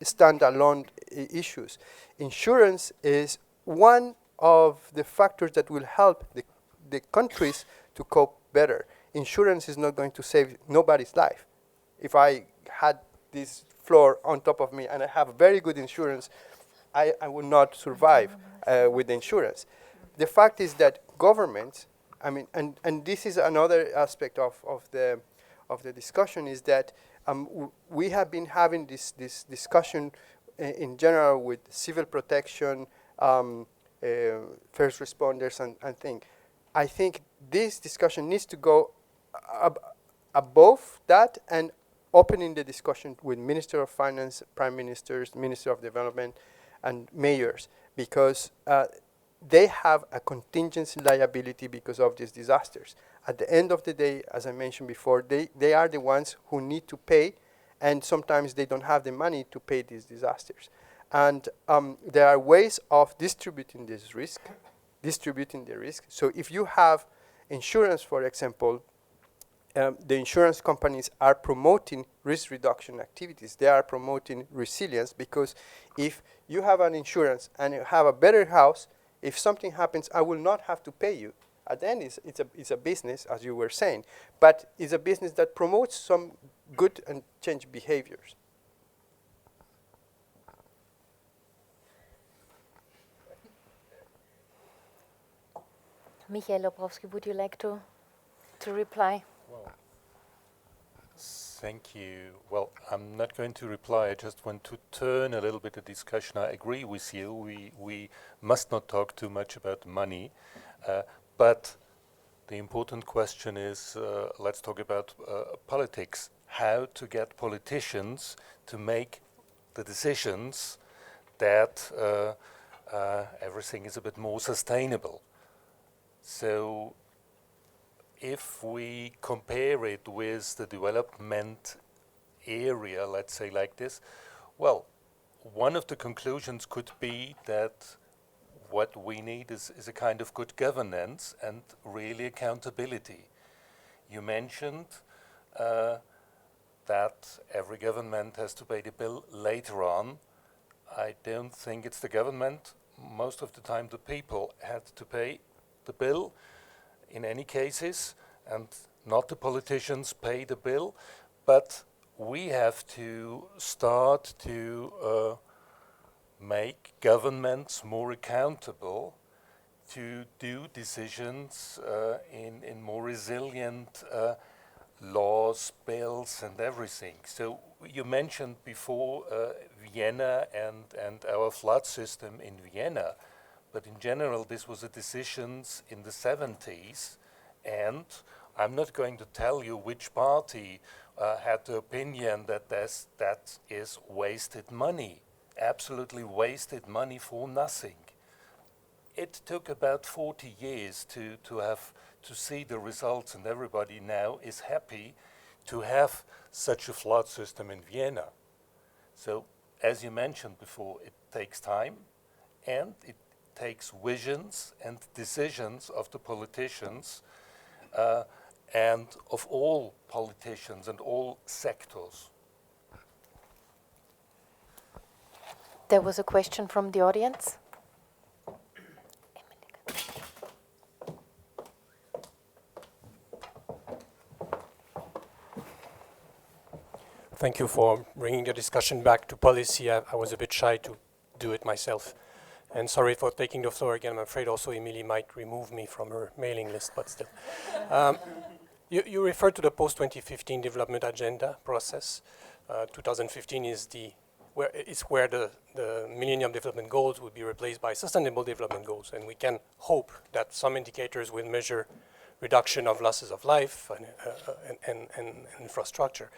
standalone issues. Insurance is one of the factors that will help the countries to cope better. Insurance is not going to save nobody's life. If I had this floor on top of me and I have very good insurance, I would not survive with the insurance. The fact is that governments, I mean, and this is another aspect of the discussion, is that we have been having this discussion in general with civil protection, first responders and things. I think this discussion needs to go above that and opening the discussion with Minister of Finance, Prime Ministers, Minister of Development, and mayors, because they have a contingency liability because of these disasters. At the end of the day, as I mentioned before, they are the ones who need to pay, and sometimes they don't have the money to pay these disasters. And there are ways of distributing the risk. So if you have insurance, for example, the insurance companies are promoting risk reduction activities. They are promoting resilience, because if you have an insurance and you have a better house, if something happens, I will not have to pay you. At the end, it's a business, as you were saying, but it's a business that promotes some good and change behaviors. Michael Obrowski, would you like to reply? Well, thank you. Well, I'm not going to reply. I just want to turn a little bit the discussion. I agree with you. We must not talk too much about money, but the important question is, let's talk about politics. How to get politicians to make the decisions that everything is a bit more sustainable. So if we compare it with the development area, let's say like this, well, one of the conclusions could be that what we need is a kind of good governance and really accountability. You mentioned that every government has to pay the bill later on. I don't think it's the government. Most of the time the people had to pay the bill in any cases, and not the politicians pay the bill, but we have to start to make governments more accountable to do decisions in more resilient laws, bills, and everything. So you mentioned before Vienna and our flood system in Vienna, but in general this was a decisions in the 70s, and I'm not going to tell you which party had the opinion that that is wasted money, absolutely wasted money for nothing. It took about 40 years to see the results, and everybody now is happy to have such a flood system in Vienna. So, as you mentioned before, it takes time, and it takes visions and decisions of the politicians and of all politicians and all sectors. There was a question from the audience. Thank you for bringing the discussion back to policy. I was a bit shy to do it myself. And sorry for taking the floor again. I'm afraid also Emilie might remove me from her mailing list, but still. You referred to the post-2015 development agenda process. 2015 is where the Millennium Development Goals will be replaced by Sustainable Development Goals. And we can hope that some indicators will measure reduction of losses of life and infrastructure.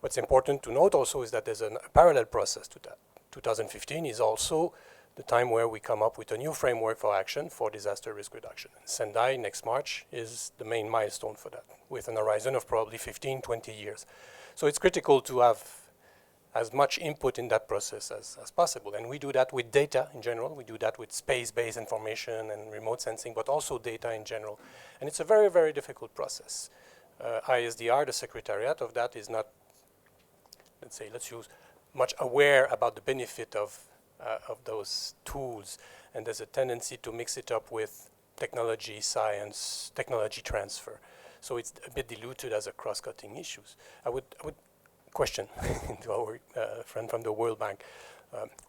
What's important to note also is that there's a parallel process to that. 2015 is also the time where we come up with a new framework for action for disaster risk reduction. And Sendai next March is the main milestone for that, with an horizon of probably 15, 20 years. So it's critical to have as much input in that process as possible. And we do that with data in general. We do that with space-based information and remote sensing, but also data in general. And it's a very, very difficult process. ISDR, the secretariat of that, is not, let's use much aware about the benefit of those tools, and there's a tendency to mix it up with technology, science, technology transfer. So it's a bit diluted as a cross-cutting issues. I would question to our friend from the World Bank.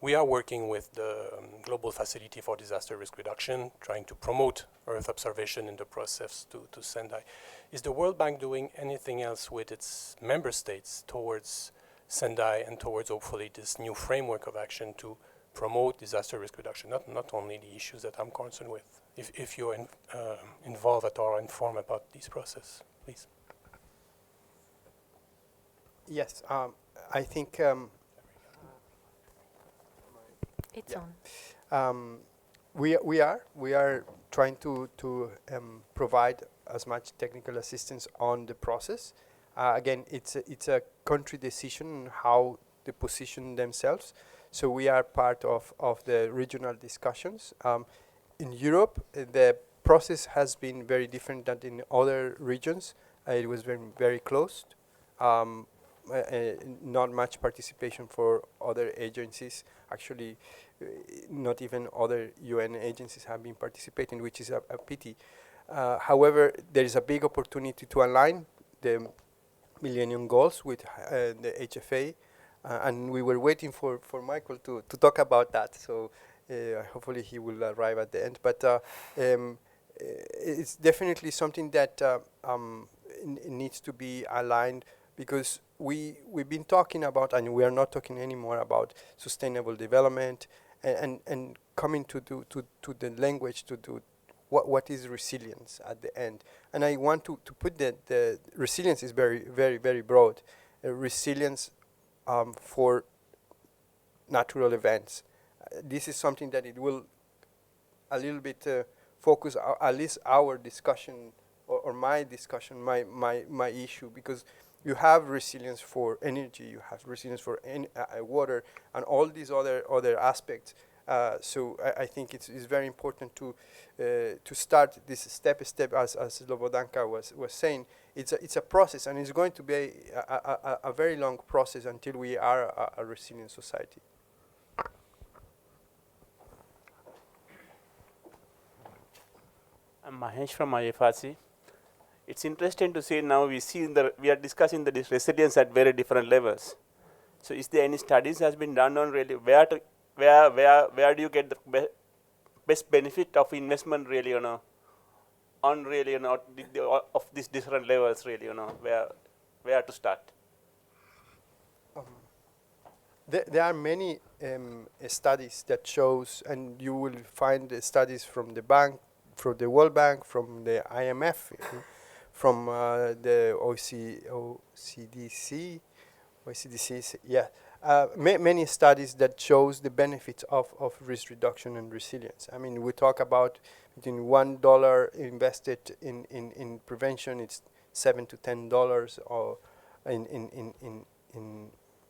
We are working with the Global Facility for Disaster Risk Reduction, trying to promote Earth observation in the process to Sendai. Is the World Bank doing anything else with its member states towards Sendai and towards hopefully this new framework of action to promote disaster risk reduction, not only the issues that I'm concerned with? If you're involved at all, informed about this process, please. Yes, I think it's on. We are trying to provide as much technical assistance on the process. Again, it's a country decision how they position themselves. So we are part of the regional discussions. In Europe, the process has been very different than in other regions. It was very closed. Not much participation for other agencies. Actually, not even other UN agencies have been participating, which is a pity. However, there is a big opportunity to align the Millennium Goals with the HFA. And we were waiting for Michael to talk about that, so hopefully he will arrive at the end. But it's definitely something that needs to be aligned, because we've been talking about, and we are not talking anymore about sustainable development, and coming to the language to do what is resilience at the end. And I want to put that the resilience is very broad. Resilience for natural events. This is something that it will a little bit focus at least our discussion or my discussion, my issue, because you have resilience for energy, you have resilience for water, and all these other aspects. So I think it's very important to start this step by step, as Slobodanka was saying. It's a process, and it's going to be a very long process until we are a resilient society. I'm Mahesh from IFRC. It's interesting to see now we are discussing this resilience at very different levels. So is there any studies has been done on really where do you get the best benefit of investment really, on really, of these different levels really, where to start? There are many studies that shows, and you will find the studies from the bank, from the World Bank, from the IMF, from the OECDC, yeah. Many studies that shows the benefits of risk reduction and resilience. I mean, we talk about between $1 invested in prevention, it's $7 to $10, or in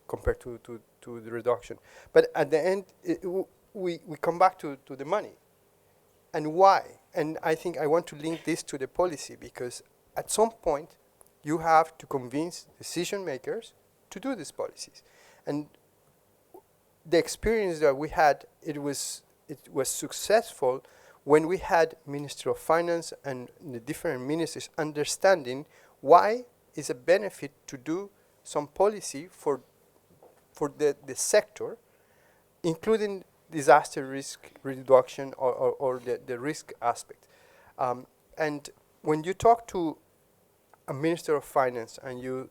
compared to the reduction. But at the end, we come back to the money. And why? And I think I want to link this to the policy, because at some point you have to convince decision makers to do these policies. And the experience that we had, it was successful when we had Minister of Finance and the different ministers understanding why is a benefit to do some policy for the sector, including disaster risk reduction or the risk aspect. And when you talk to a Minister of Finance and you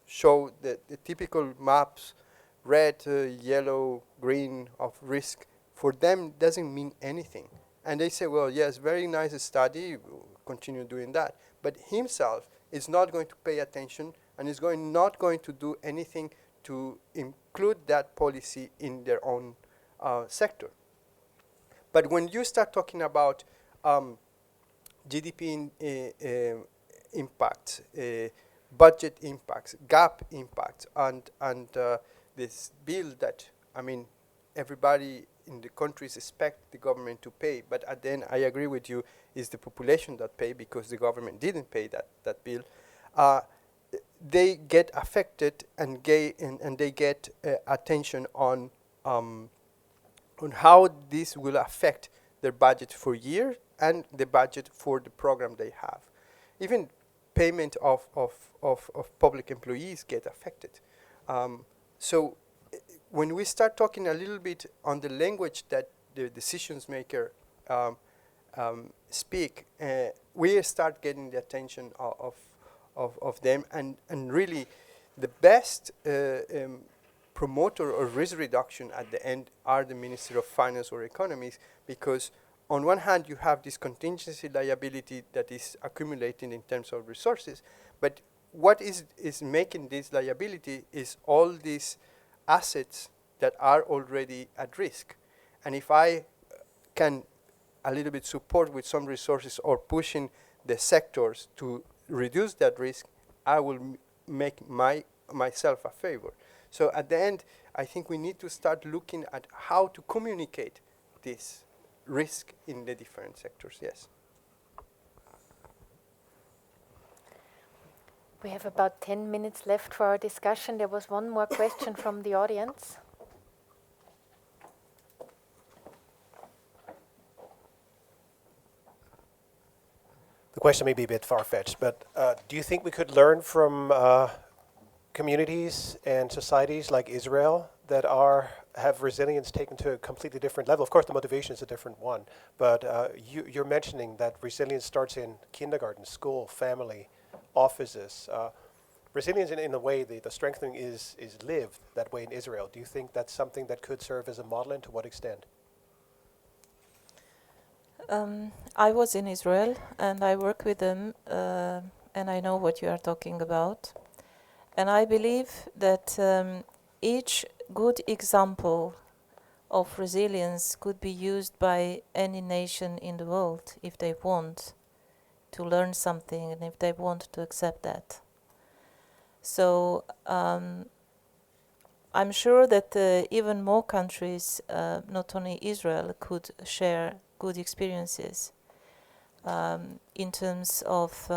show the typical maps, red, yellow, green of risk, for them doesn't mean anything. And they say, well, yes, very nice study, we'll continue doing that. But himself is not going to pay attention and is not going to do anything to include that policy in their own sector. But when you start talking about GDP impacts, budget impacts, gap impacts, and this bill that, I mean, everybody in the countries expect the government to pay, but at the end, I agree with you, is the population that pay because the government didn't pay that bill. They get affected and they get attention on how this will affect their budget for year and the budget for the program they have. Even payment of public employees get affected. So when we start talking a little bit on the language that the decisions maker speak, we start getting the attention of them, and really the best promoter of risk reduction at the end are the Minister of Finance or Economies, because on one hand you have this contingency liability that is accumulating in terms of resources, but what is making this liability is all these assets that are already at risk. And if I can a little bit support with some resources or pushing the sectors to reduce that risk, I will make myself a favor. So at the end, I think we need to start looking at how to communicate this risk in the different sectors, yes. We have about 10 minutes left for our discussion. There was one more question from the audience. The question may be a bit far-fetched, but do you think we could learn from communities and societies like Israel that have resilience taken to a completely different level? Of course, the motivation is a different one, but you're mentioning that resilience starts in kindergarten, school, family, offices. Resilience in a way, the strengthening is lived that way in Israel. Do you think that's something that could serve as a model, and to what extent? I was in Israel and I work with them, and I know what you are talking about. And I believe that each good example of resilience could be used by any nation in the world if they want to learn something and if they want to accept that. So I'm sure that even more countries, not only Israel, could share good experiences in terms of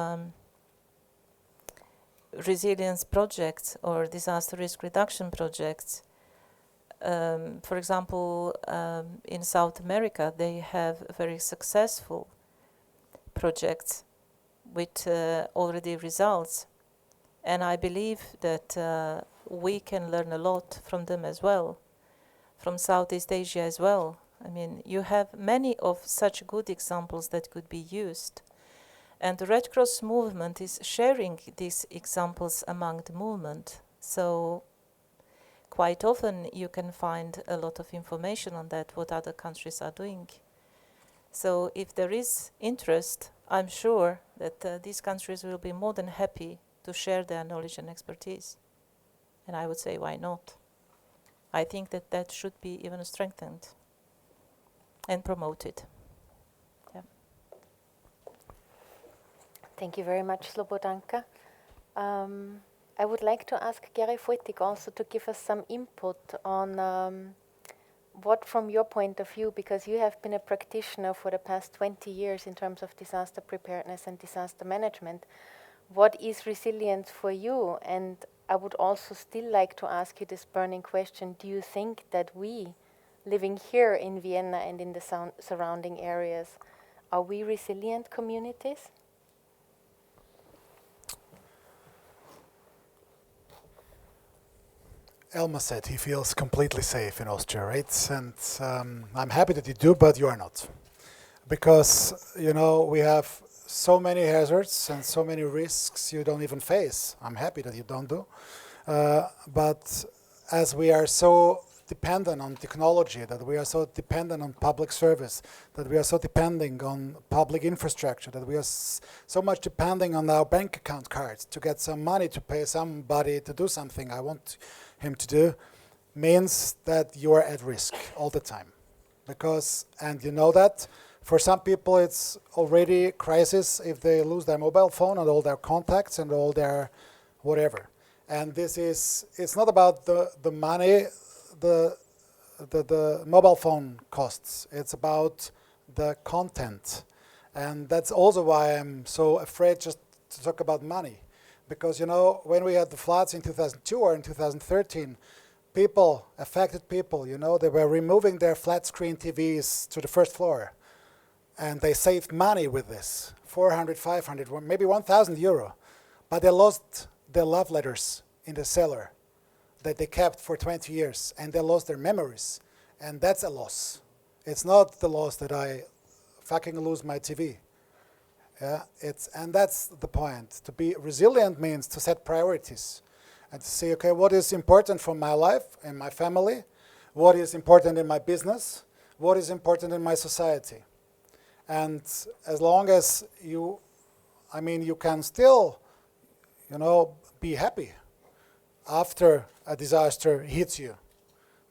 resilience projects or disaster risk reduction projects. For example, in South America, they have very successful projects with already results. And I believe that we can learn a lot from them as well, from Southeast Asia as well. I mean, you have many of such good examples that could be used. And the Red Cross movement is sharing these examples among the movement. So quite often you can find a lot of information on that, what other countries are doing. So if there is interest, I'm sure that these countries will be more than happy to share their knowledge and expertise. And I would say, why not? I think that that should be even strengthened and promoted. Yeah. Thank you very much, Slobodanka. I would like to ask Gary Foetig also to give us some input on what, from your point of view, because you have been a practitioner for the past 20 years in terms of disaster preparedness and disaster management, what is resilience for you? And I would also still like to ask you this burning question: do you think that we, living here in Vienna and in the surrounding areas, are we resilient communities? Elma said he feels completely safe in Austria, right? And I'm happy that you do, but you are not. Because, you know, we have so many hazards and so many risks you don't even face. I'm happy that you don't do. But as we are so dependent on technology, that we are so dependent on public service, that we are so depending on public infrastructure, that we are so much depending on our bank account cards to get some money to pay somebody to do something I want him to do, means that you are at risk all the time. Because, and you know that, for some people it's already crisis if they lose their mobile phone and all their contacts and all their whatever. And this is, it's not about the money, the mobile phone costs. It's about the content. And that's also why I'm so afraid just to talk about money. Because, you know, when we had the floods in 2002 or in 2013, people, affected people, you know, they were removing their flat screen TVs to the first floor. And they saved money with this, 400, 500, maybe 1,000 euro. But they lost their love letters in the cellar that they kept for 20 years. And they lost their memories. And that's a loss. It's not the loss that I fucking lose my TV. Yeah, and that's the point. To be resilient means to set priorities and to say, okay, what is important for my life and my family? What is important in my business? What is important in my society? And as long as you, I mean, you can still, you know, be happy after a disaster hits you.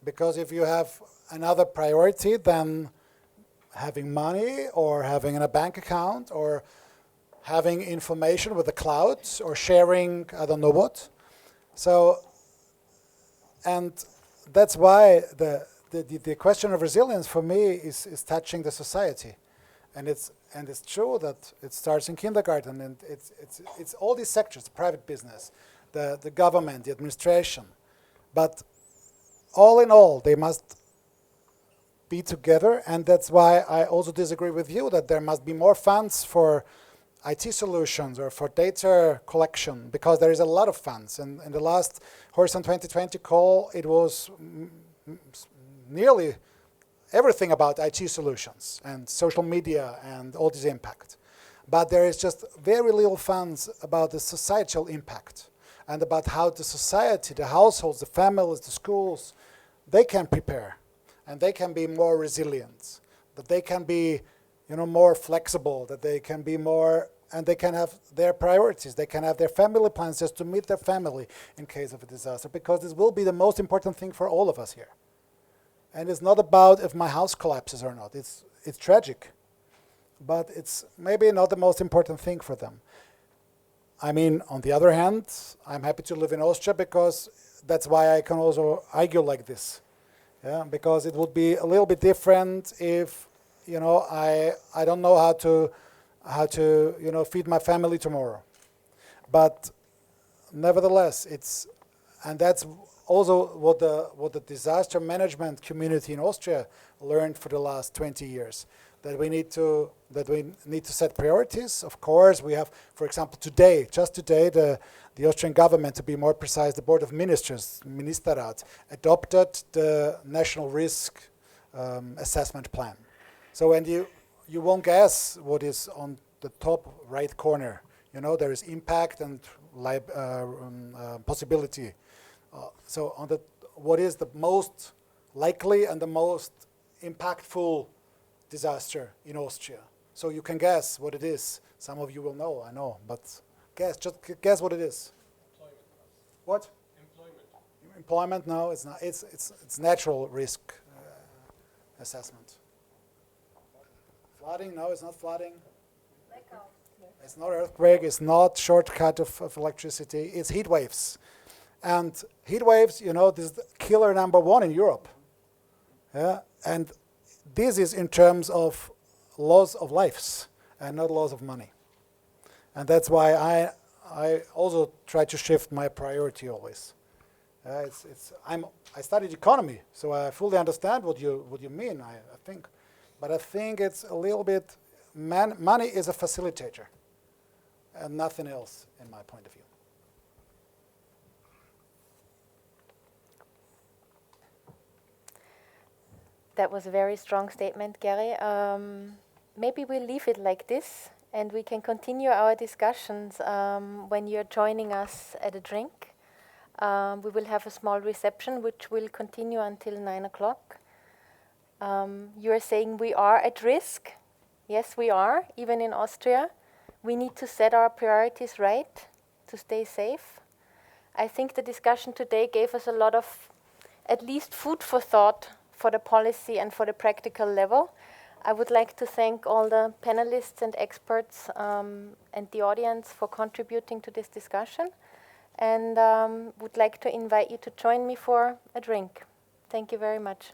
Because if you have another priority than having money or having a bank account or having information with the cloud or sharing I don't know what. So, and that's why the question of resilience for me is touching the society. And it's true that it starts in kindergarten, and it's all these sectors, the private business, the government, the administration. But all in all, they must be together, and that's why I also disagree with you that there must be more funds for IT solutions or for data collection, because there is a lot of funds. And in the last Horizon 2020 call, it was nearly everything about IT solutions and social media and all this impact. But there is just very little funds about the societal impact and about how the society, the households, the families, the schools, they can prepare and they can be more resilient, that they can be, you know, more flexible, that they can be more, and they can have their priorities, they can have their family plans just to meet their family in case of a disaster, because this will be the most important thing for all of us here. And it's not about if my house collapses or not. It's tragic, but it's maybe not the most important thing for them. I mean, on the other hand, I'm happy to live in Austria because that's why I can also argue like this. Yeah, because it would be a little bit different if, you know, I don't know how to you know, feed my family tomorrow. But nevertheless, and that's also what the disaster management community in Austria learned for the last 20 years. That we need to set priorities. Of course, we have, for example, just today, the Austrian government, to be more precise, the Board of Ministers, Ministerrat, adopted the National Risk Assessment Plan. So when you won't guess what is on the top right corner. You know, there is impact and possibility. So on what is the most likely and the most impactful disaster in Austria? So you can guess what it is. Some of you will know, I know, but just guess what it is. Employment. What? Employment. Employment? No, it's not. It's natural risk assessment. Flooding? No, it's not flooding. Blackout. It's not earthquake. It's not shortcut of electricity. It's heat waves. And heat waves, you know, this is the killer #1 in Europe. Yeah, and this is in terms of loss of lives and not loss of money. And that's why I also try to shift my priority always. I studied economy, so I fully understand what you mean, I think. But I think it's a little bit, money is a facilitator and nothing else in my point of view. That was a very strong statement, Gary. Maybe we'll leave it like this, and we can continue our discussions when you're joining us at a drink. We will have a small reception, which will continue until 9 o'clock. You're saying we are at risk. Yes, we are, even in Austria. We need to set our priorities right to stay safe. I think the discussion today gave us a lot of, at least, food for thought for the policy and for the practical level. I would like to thank all the panelists and experts and the audience for contributing to this discussion, and would like to invite you to join me for a drink. Thank you very much.